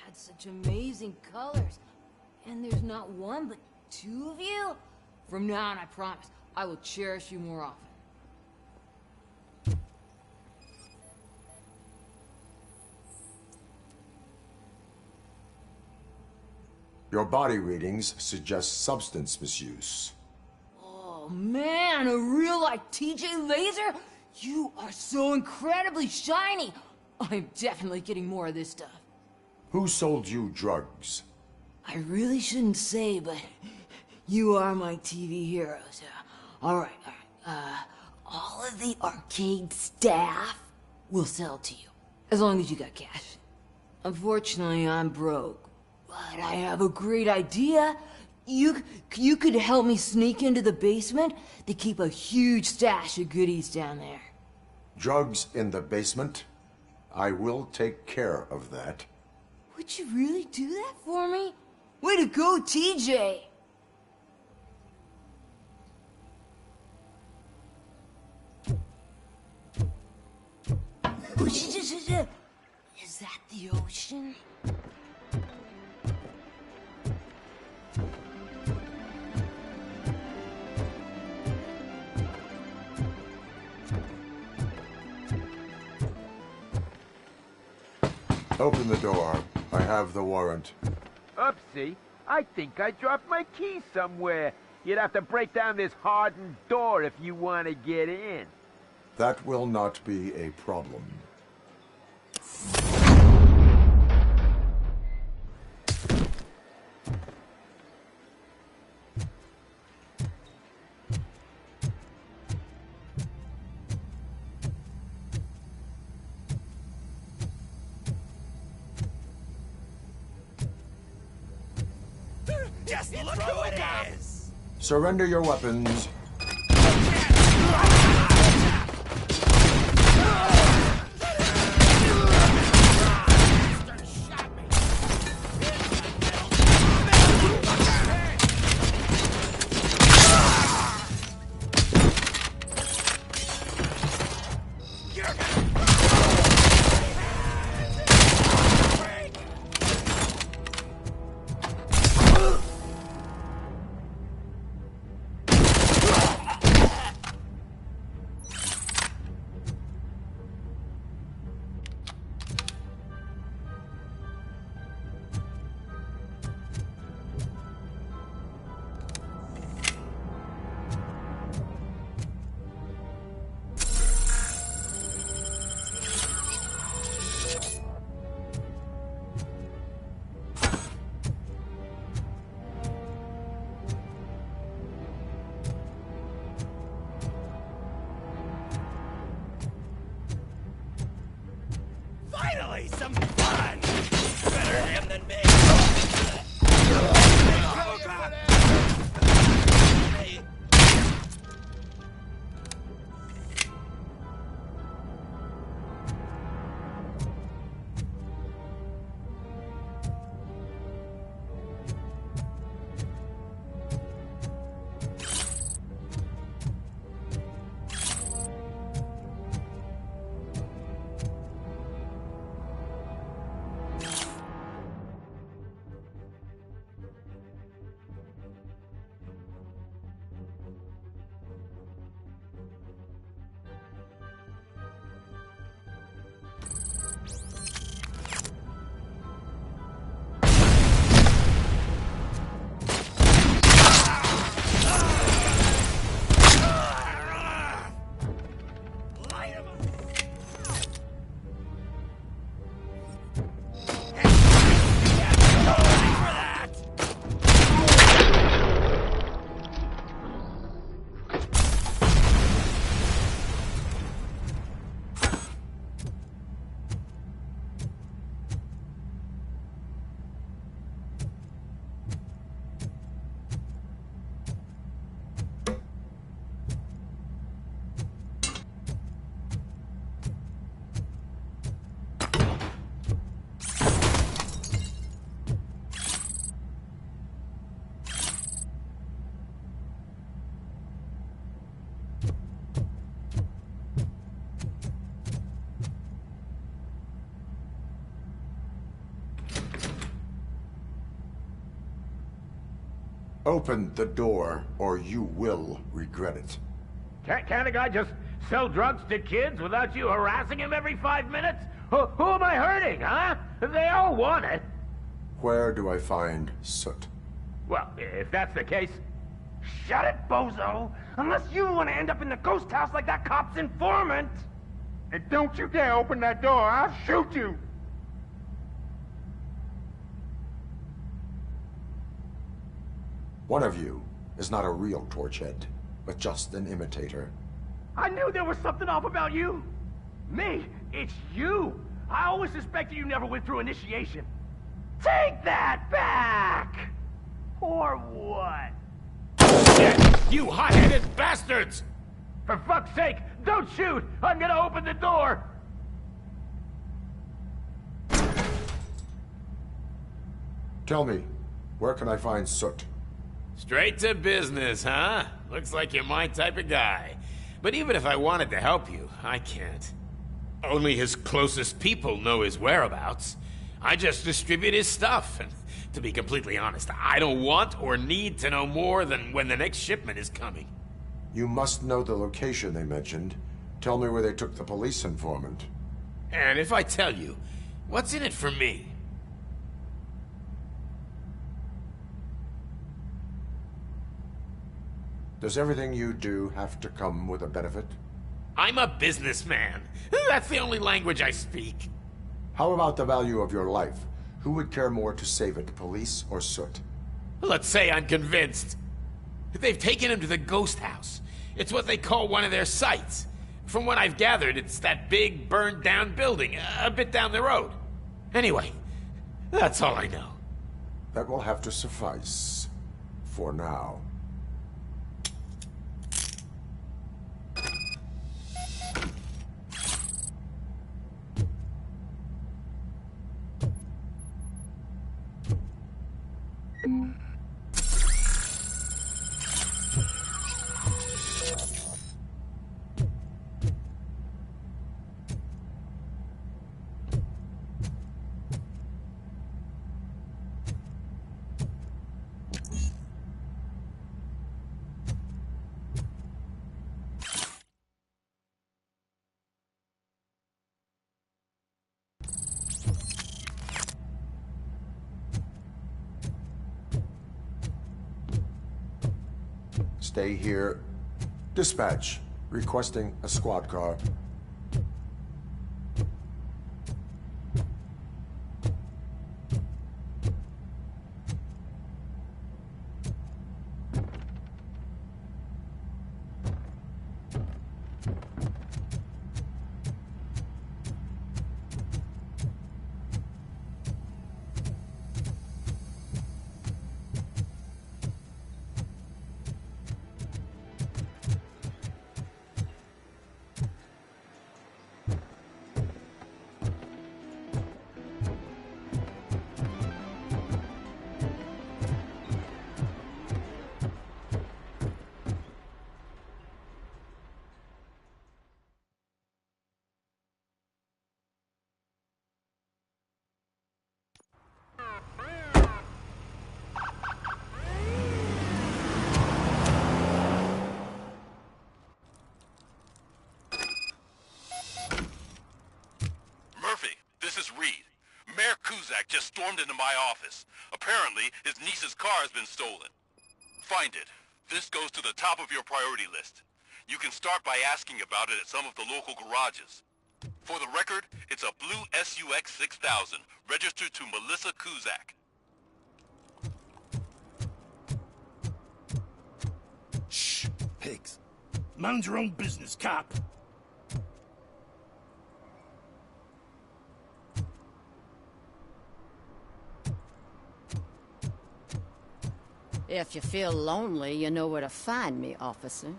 Had such amazing colors. And there's not one, but two of you? From now on, I promise, I will cherish you more often. Your body readings suggest substance misuse. Oh man, a real like TJ Laser? You are so incredibly shiny. I'm definitely getting more of this stuff. Who sold you drugs? I really shouldn't say, but you are my TV heroes. All right. All of the arcade staff will sell to you, as long as you got cash. Unfortunately, I'm broke, but I have a great idea. You could help me sneak into the basement. They keep a huge stash of goodies down there. Drugs in the basement? I will take care of that. Would you really do that for me? Way to go, TJ! Is that the ocean? Open the door. I have the warrant. Oopsie. I think I dropped my key somewhere. You'd have to break down this hardened door if you want to get in. That will not be a problem. Just look who it is! Surrender your weapons. Finally, some fun! Better him than me! RoboCop! Open the door, or you will regret it. Can't a guy just sell drugs to kids without you harassing him every 5 minutes? Who am I hurting, huh? They all want it. Where do I find Soot? Well, if that's the case, shut it, bozo! Unless you want to end up in the ghost house like that cop's informant! And don't you dare open that door, I'll shoot you! One of you is not a real Torchhead, but just an imitator. I knew there was something off about you! Me? It's you! I always suspected you never went through initiation. Take that back! Or what? You hot-headed bastards! For fuck's sake, don't shoot! I'm gonna open the door! Tell me, where can I find Soot? Straight to business, huh? Looks like you're my type of guy. But even if I wanted to help you, I can't. Only his closest people know his whereabouts. I just distribute his stuff, and to be completely honest, I don't want or need to know more than when the next shipment is coming. You must know the location they mentioned. Tell me where they took the police informant. And if I tell you, what's in it for me? Does everything you do have to come with a benefit? I'm a businessman. That's the only language I speak. How about the value of your life? Who would care more to save it, police or Soot? Let's say I'm convinced. They've taken him to the ghost house. It's what they call one of their sites. From what I've gathered, it's that big, burned-down building, a bit down the road. Anyway, that's all I know. That will have to suffice. For now. Stay here. Dispatch. Requesting a squad car. just stormed into my office. Apparently, his niece's car has been stolen. Find it. This goes to the top of your priority list. You can start by asking about it at some of the local garages. For the record, it's a blue SUX 6000, registered to Melissa Kuzak. Shh, pigs. Mind your own business, cop. If you feel lonely, you know where to find me, officer.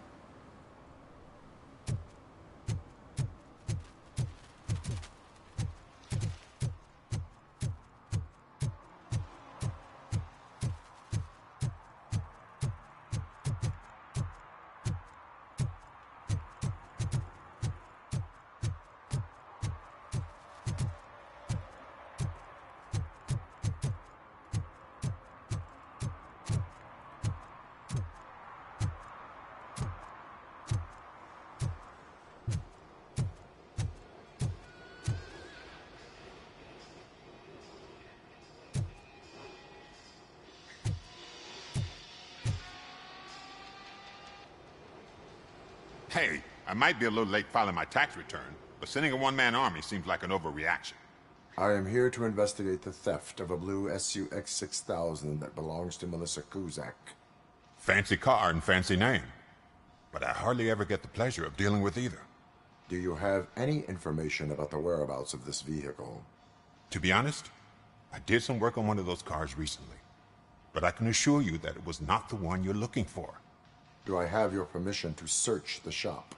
Hey, I might be a little late filing my tax return, but sending a one-man army seems like an overreaction. I am here to investigate the theft of a blue SUX 6000 that belongs to Melissa Kuzak. Fancy car and fancy name, but I hardly ever get the pleasure of dealing with either. Do you have any information about the whereabouts of this vehicle? To be honest, I did some work on one of those cars recently, but I can assure you that it was not the one you're looking for. Do I have your permission to search the shop?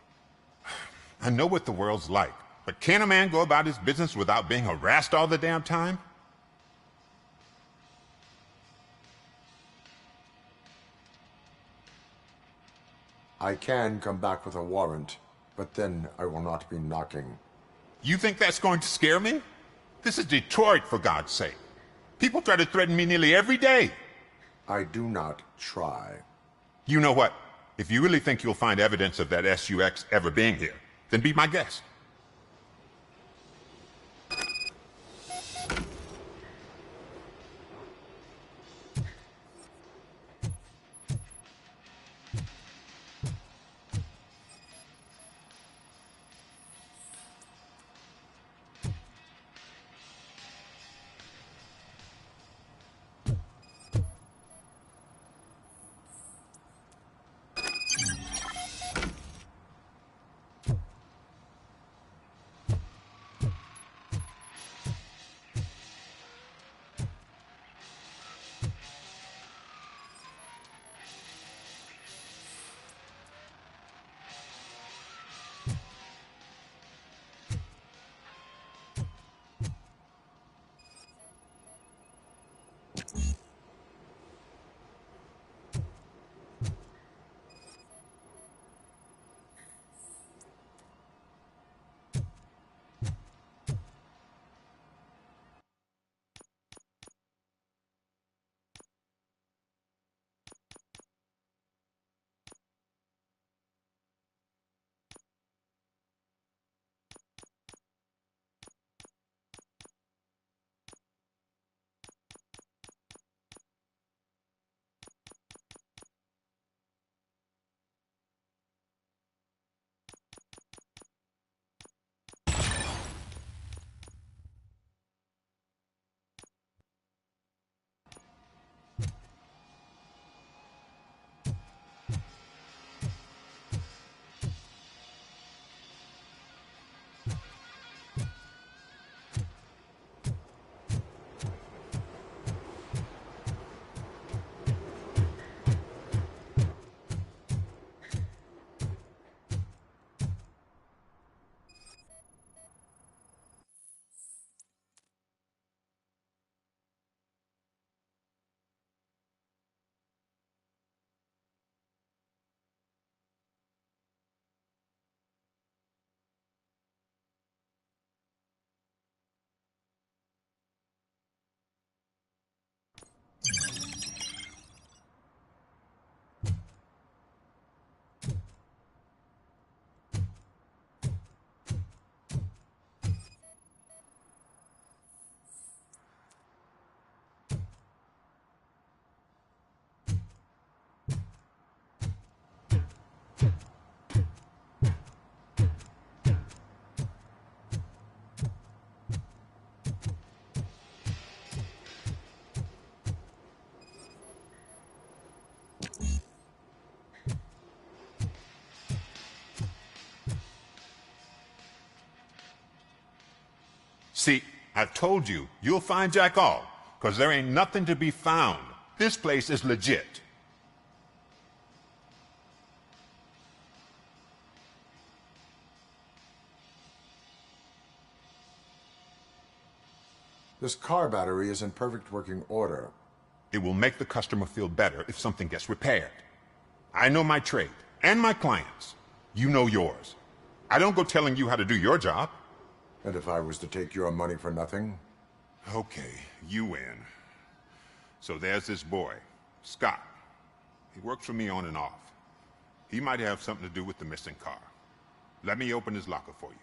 I know what the world's like, but can a man go about his business without being harassed all the damn time? I can come back with a warrant, but then I will not be knocking. You think that's going to scare me? This is Detroit, for God's sake. People try to threaten me nearly every day. I do not try. You know what? If you really think you'll find evidence of that SUX ever being here, then be my guest. See, I've told you, you'll find Jack All, because there ain't nothing to be found. This place is legit. This car battery is in perfect working order. It will make the customer feel better if something gets repaired. I know my trade, and my clients. You know yours. I don't go telling you how to do your job. And if I was to take your money for nothing? Okay, you win. So there's this boy, Scott. He works for me on and off. He might have something to do with the missing car. Let me open his locker for you.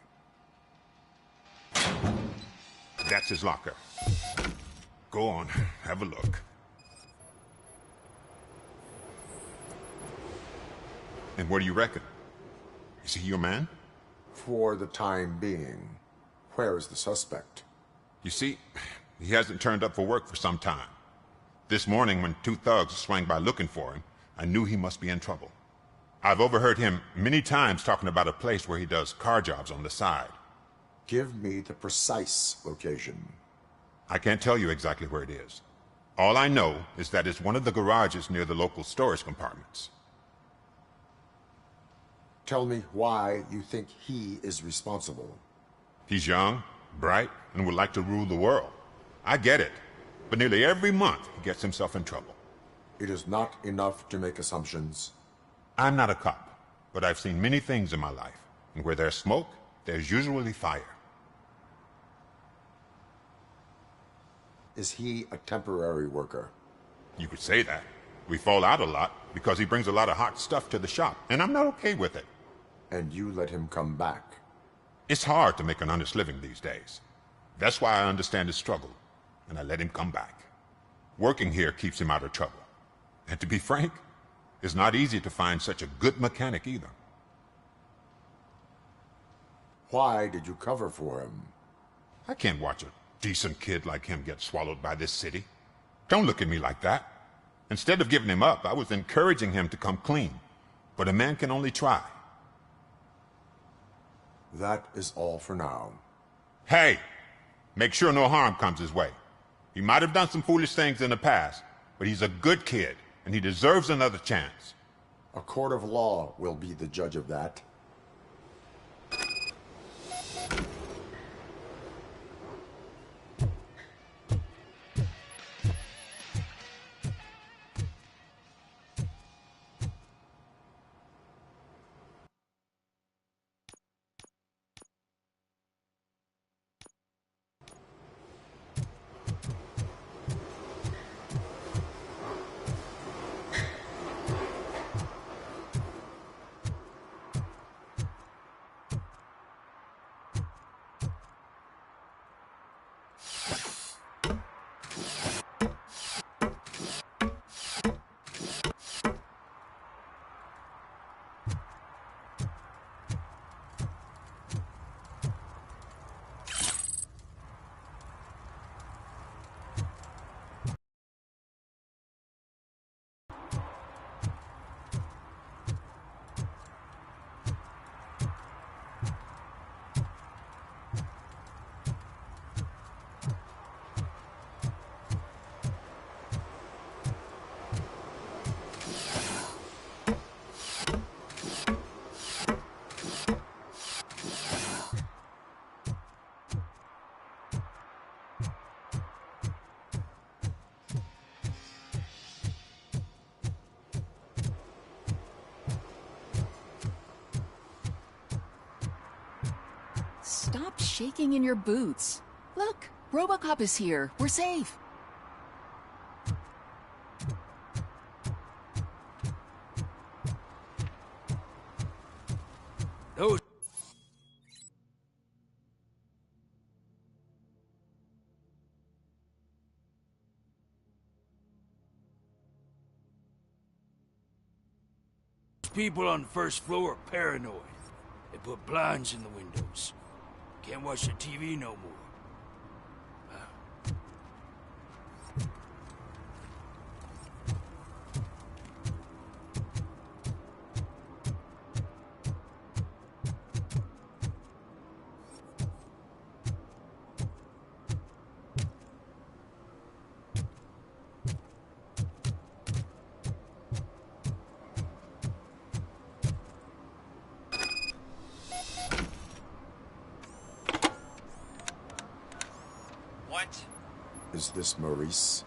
That's his locker. Go on, have a look. And what do you reckon? Is he your man? For the time being. Where is the suspect? You see, he hasn't turned up for work for some time. This morning, when two thugs swang by looking for him, I knew he must be in trouble. I've overheard him many times talking about a place where he does car jobs on the side. Give me the precise location. I can't tell you exactly where it is. All I know is that it's one of the garages near the local storage compartments. Tell me why you think he is responsible. He's young, bright, and would like to rule the world. I get it. But nearly every month, he gets himself in trouble. It is not enough to make assumptions. I'm not a cop. But I've seen many things in my life, and where there's smoke, there's usually fire. Is he a temporary worker? You could say that. We fall out a lot because he brings a lot of hot stuff to the shop, and I'm not okay with it. And you let him come back? It's hard to make an honest living these days. That's why I understand his struggle, and I let him come back. Working here keeps him out of trouble. And to be frank, it's not easy to find such a good mechanic either. Why did you cover for him? I can't watch a decent kid like him get swallowed by this city. Don't look at me like that. Instead of giving him up, I was encouraging him to come clean. But a man can only try. That is all for now. Hey! Make sure no harm comes his way. He might have done some foolish things in the past, but he's a good kid, and he deserves another chance. A court of law will be the judge of that. Stop shaking in your boots. Look, RoboCop is here. We're safe. Those people on the first floor are paranoid. They put blinds in the windows. Can't watch the TV no more. What? Is this Maurice?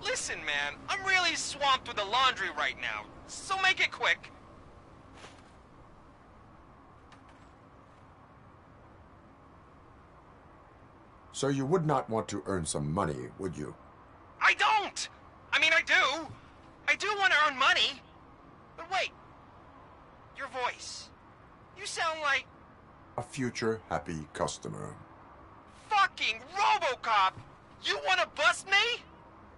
Listen, man, I'm really swamped with the laundry right now, so make it quick. So you would not want to earn some money, would you? I don't! I mean, I do. I do want to earn money. But wait. Your voice. You sound like... A future happy customer. Fucking RoboCop! You want to bust me?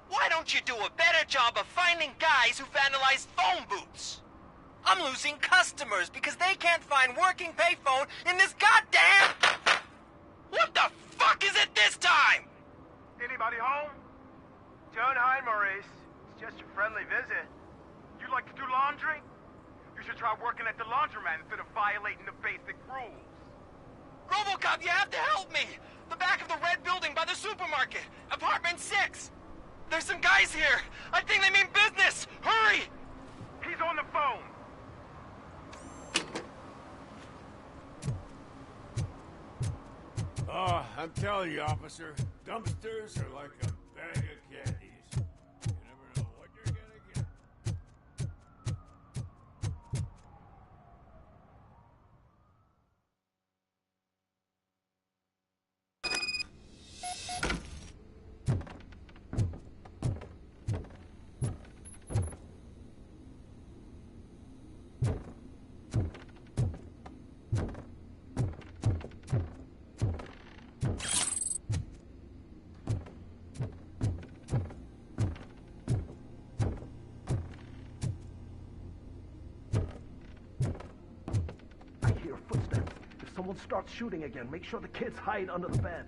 Why don't you do a better job of finding guys who vandalize phone booths? I'm losing customers because they can't find working payphone in this goddamn... What the fuck is it this time? Anybody home? Don't hide, Maurice. It's just a friendly visit. You like to do laundry? You should try working at the laundromat instead of violating the basic rules. RoboCop, you have to help me! The back of the red building by the supermarket. Apartment 6. There's some guys here. I think they mean business. Hurry! He's on the phone. Oh, I'm telling you, officer, dumpsters are like a bag of candies. You never know what you're gonna get. and we'll start shooting again. Make sure the kids hide under the bed.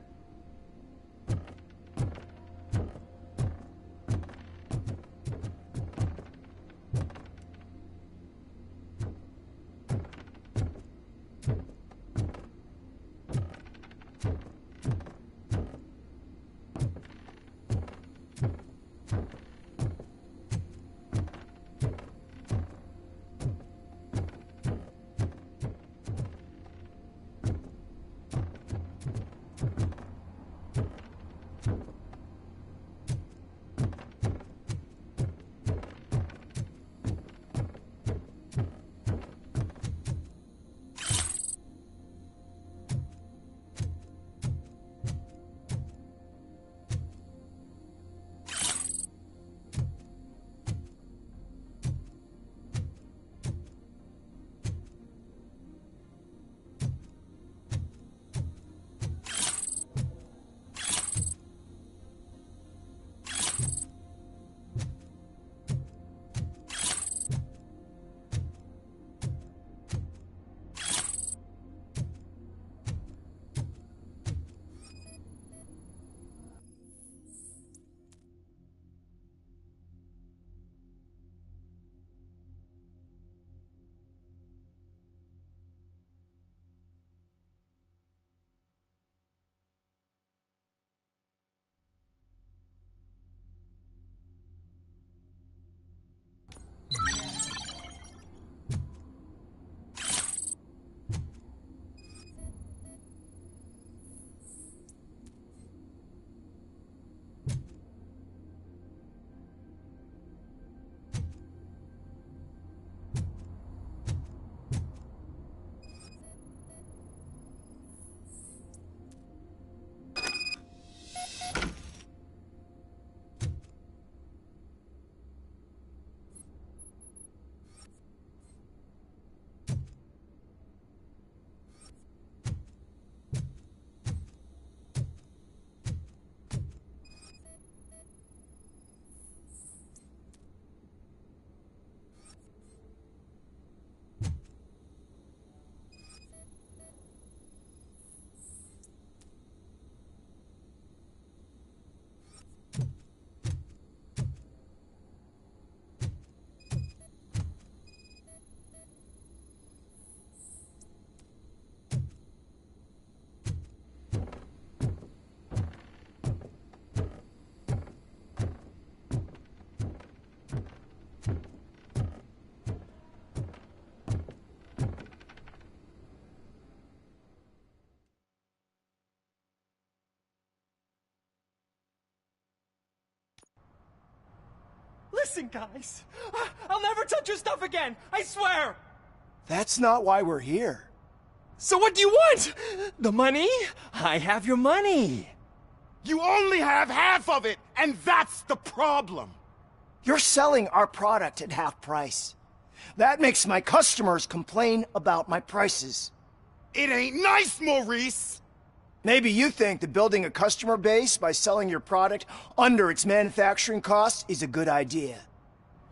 Listen, guys. I'll never touch your stuff again. I swear. That's not why we're here. So what do you want? The money? I have your money. You only have half of it, and that's the problem. You're selling our product at half price. That makes my customers complain about my prices. It ain't nice, Maurice! Maybe you think that building a customer base by selling your product under its manufacturing costs is a good idea.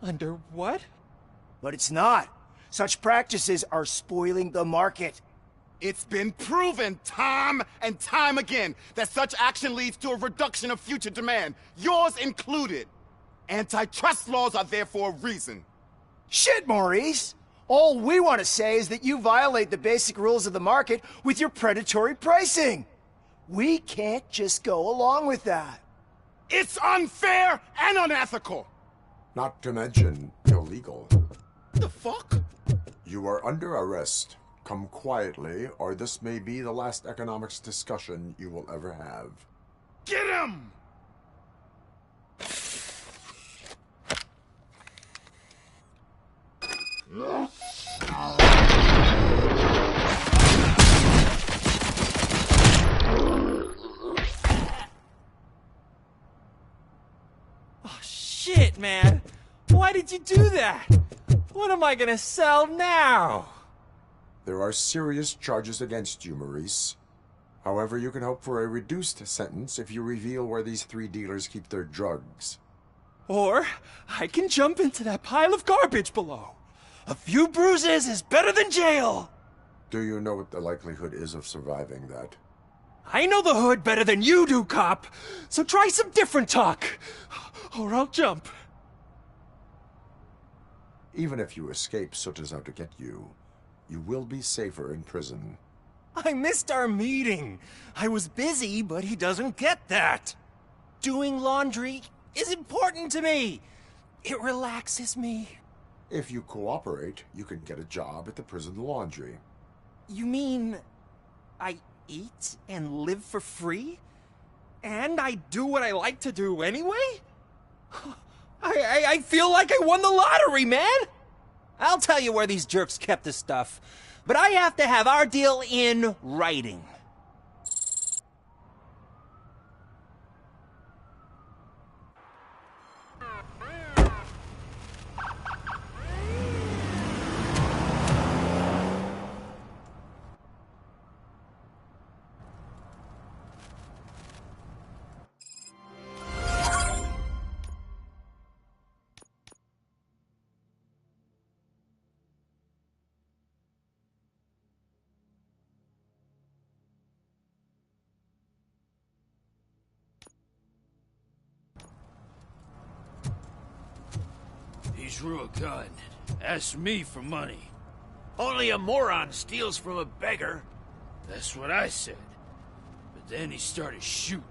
Under what? But it's not. Such practices are spoiling the market. It's been proven time and time again that such action leads to a reduction of future demand, yours included. Antitrust laws are there for a reason. Shit, Maurice! All we want to say is that you violate the basic rules of the market with your predatory pricing. We can't just go along with that. It's unfair and unethical! Not to mention illegal. The fuck? You are under arrest. Come quietly, or this may be the last economics discussion you will ever have. Get him! Oh, shit, man. Why did you do that? What am I gonna sell now? There are serious charges against you, Maurice. However, you can hope for a reduced sentence if you reveal where these 3 dealers keep their drugs. Or I can jump into that pile of garbage below. A few bruises is better than jail. Do you know what the likelihood is of surviving that? I know the hood better than you do, cop. So try some different talk, or I'll jump. Even if you escape Soot is out to get you, you will be safer in prison. I missed our meeting. I was busy, but he doesn't get that. Doing laundry is important to me. It relaxes me. If you cooperate, you can get a job at the prison laundry. You mean I eat and live for free? And I do what I like to do anyway? I feel like I won the lottery, man! I'll tell you where these jerks kept the stuff, but I have to have our deal in writing. He drew a gun, asked me for money. Only a moron steals from a beggar. That's what I said. But then he started shooting.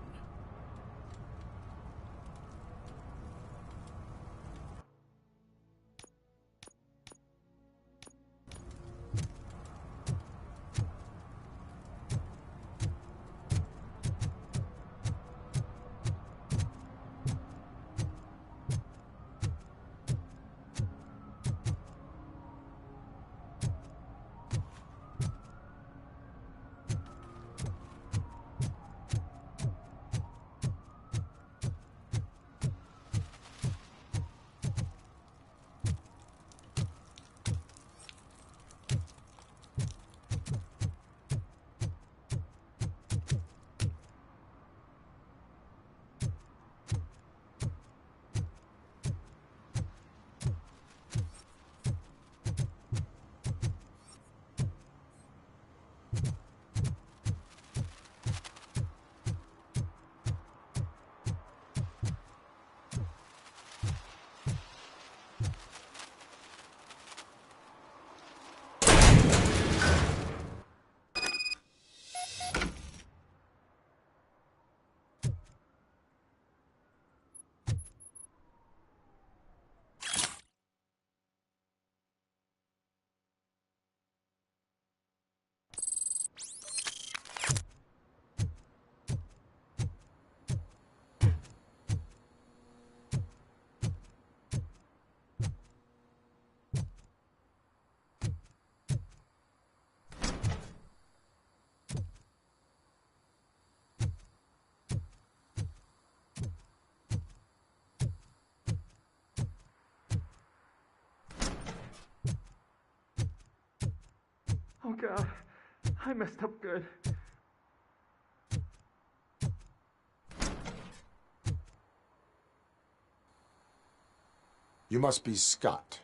Oh God, I messed up good. You must be Scott.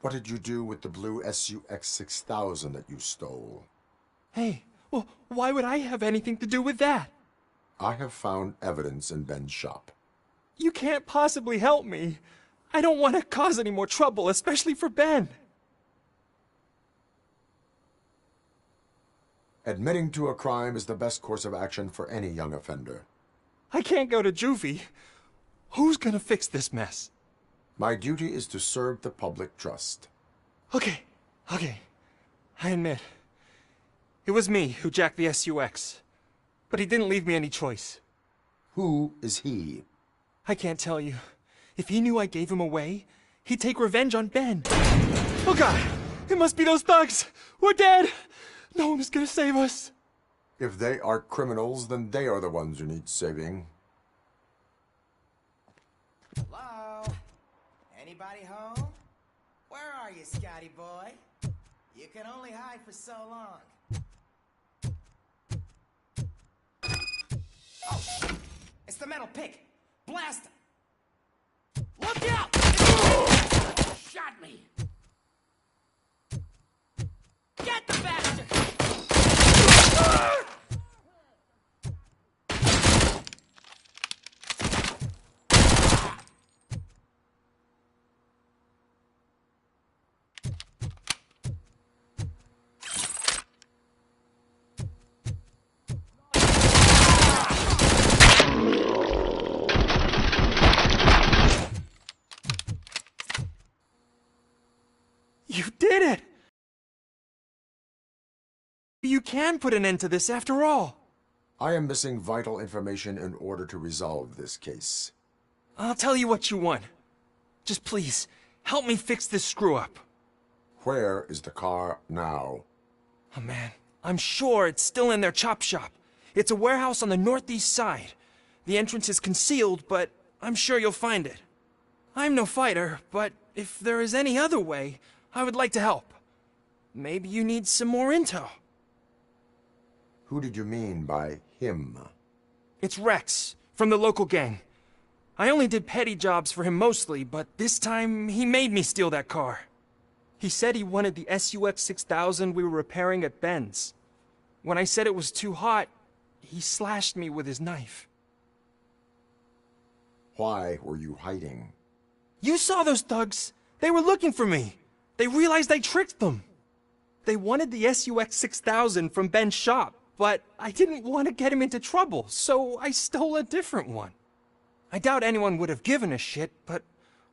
What did you do with the blue SUX 6000 that you stole? Hey, well, why would I have anything to do with that? I have found evidence in Ben's shop. You can't possibly help me. I don't want to cause any more trouble, especially for Ben. Admitting to a crime is the best course of action for any young offender. I can't go to juvie. Who's gonna fix this mess? My duty is to serve the public trust. Okay. I admit. It was me who jacked the SUX. But he didn't leave me any choice. Who is he? I can't tell you. If he knew I gave him away, he'd take revenge on Ben. Oh God! It must be those thugs! We're dead! No one is gonna save us. If they are criminals, then they are the ones who need saving. Hello? Anybody home? Where are you, Scotty boy? You can only hide for so long. Oh, it's the metal pick. Blast him. Look out! Shot me. Get the bastard! You did it! You can put an end to this after all. I am missing vital information in order to resolve this case. I'll tell you what you want. Just please, help me fix this screw-up. Where is the car now? Oh man, I'm sure it's still in their chop shop. It's a warehouse on the northeast side. The entrance is concealed, but I'm sure you'll find it. I'm no fighter, but if there is any other way, I would like to help. Maybe you need some more intel. Who did you mean by him? It's Rex, from the local gang. I only did petty jobs for him mostly, but this time he made me steal that car. He said he wanted the SUX 6000 we were repairing at Ben's. When I said it was too hot, he slashed me with his knife. Why were you hiding? You saw those thugs. They were looking for me. They realized I tricked them. They wanted the SUX 6000 from Ben's shop, but I didn't want to get him into trouble, so I stole a different one. I doubt anyone would have given a shit, but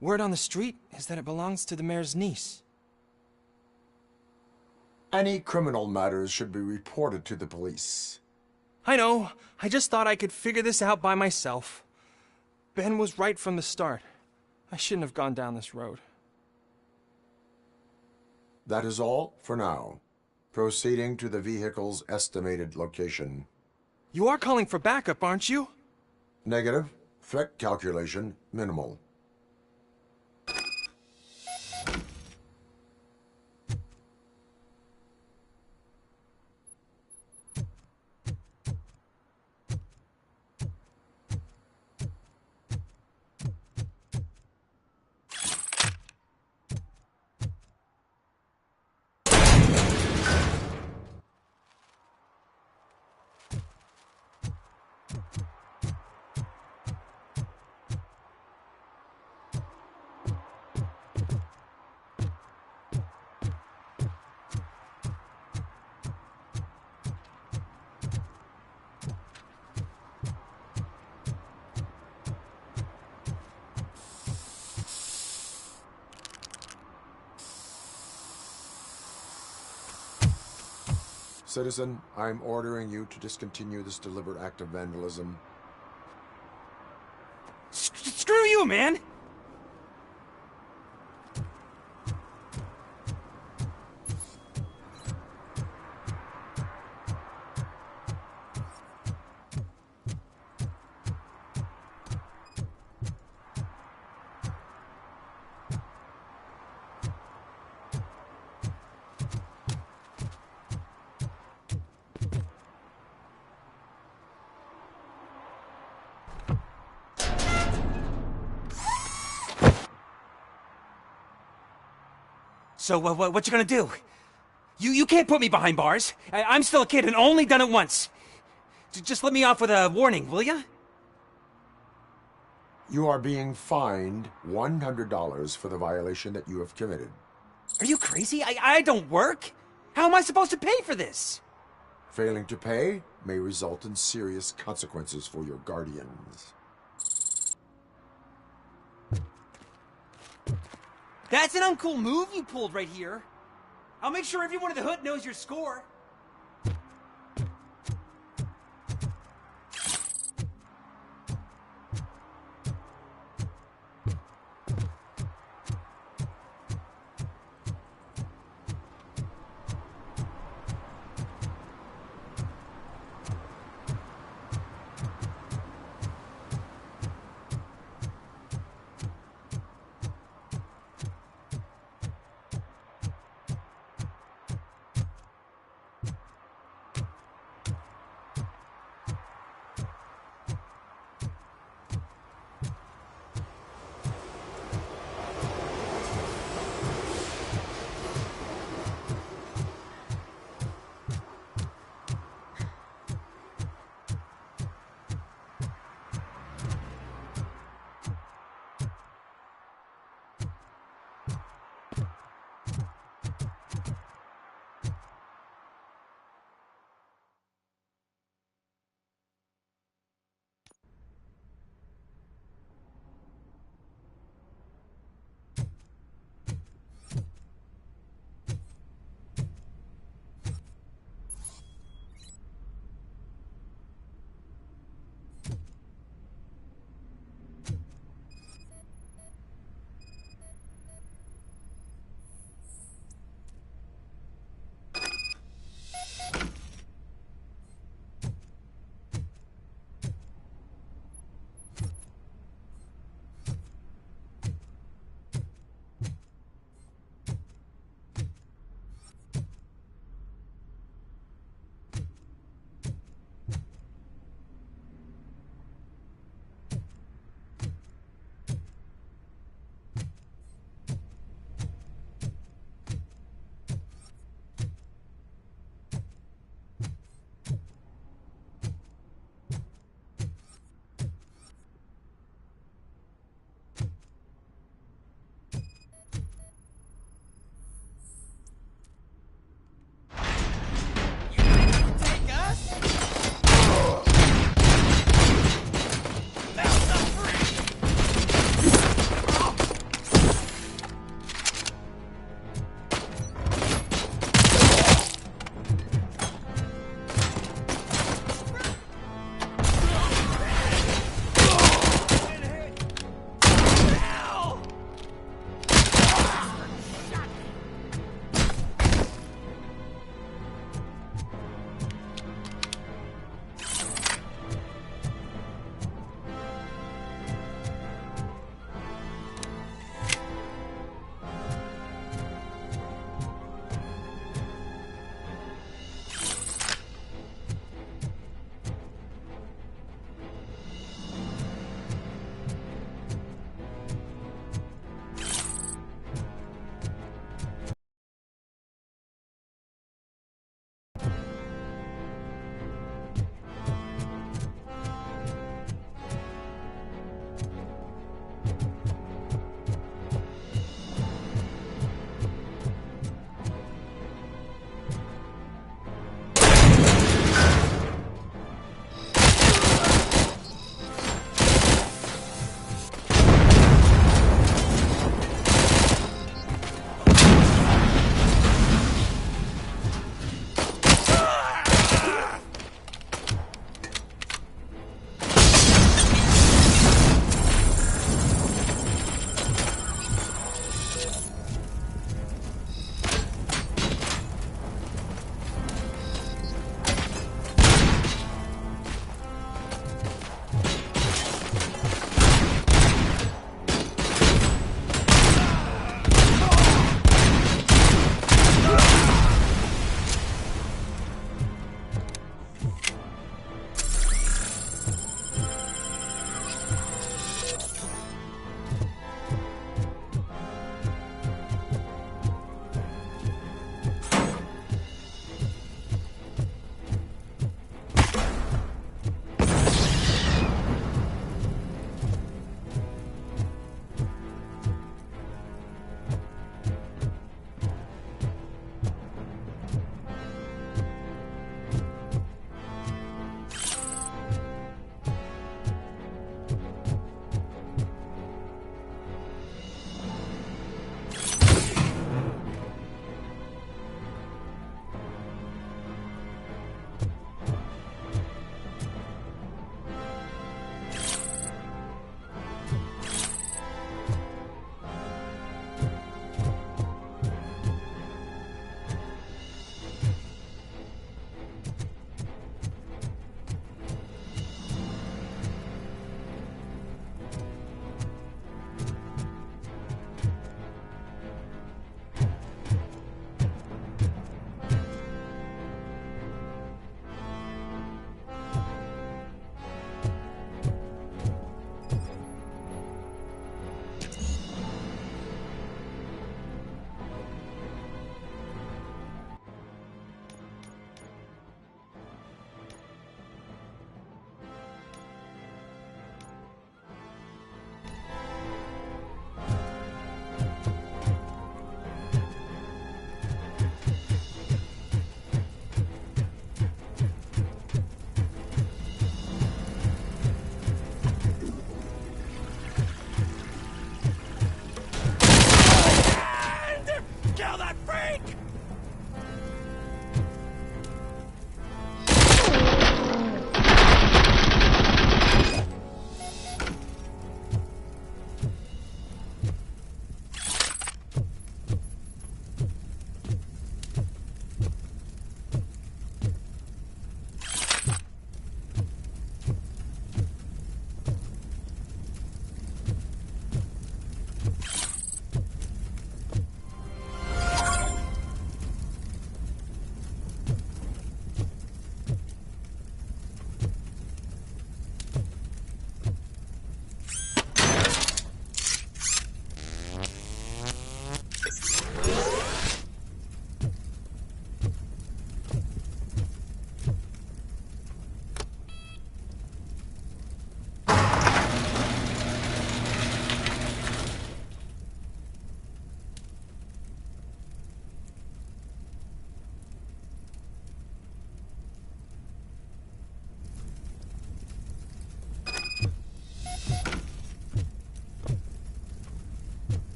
word on the street is that it belongs to the mayor's niece. Any criminal matters should be reported to the police. I know. I just thought I could figure this out by myself. Ben was right from the start. I shouldn't have gone down this road. That is all for now. Proceeding to the vehicle's estimated location. You are calling for backup, aren't you? Negative. Threat calculation minimal. Citizen, I'm ordering you to discontinue this deliberate act of vandalism. Screw you, man! So, what you gonna do? You can't put me behind bars. I'm still a kid and only done it once. Just let me off with a warning, will ya? You are being fined $100 for the violation that you have committed. Are you crazy? I don't work. How am I supposed to pay for this? Failing to pay may result in serious consequences for your guardians. That's an uncool move you pulled right here. I'll make sure everyone in the hood knows your score.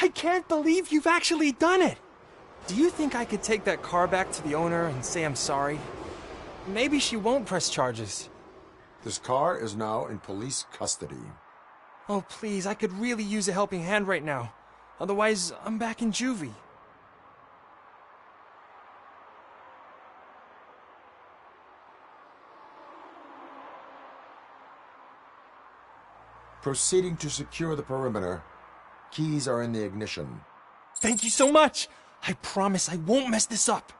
I can't believe you've actually done it! Do you think I could take that car back to the owner and say I'm sorry? Maybe she won't press charges. This car is now in police custody. Oh, please, I could really use a helping hand right now. Otherwise, I'm back in juvie. Proceeding to secure the perimeter. Keys are in the ignition. Thank you so much! I promise I won't mess this up.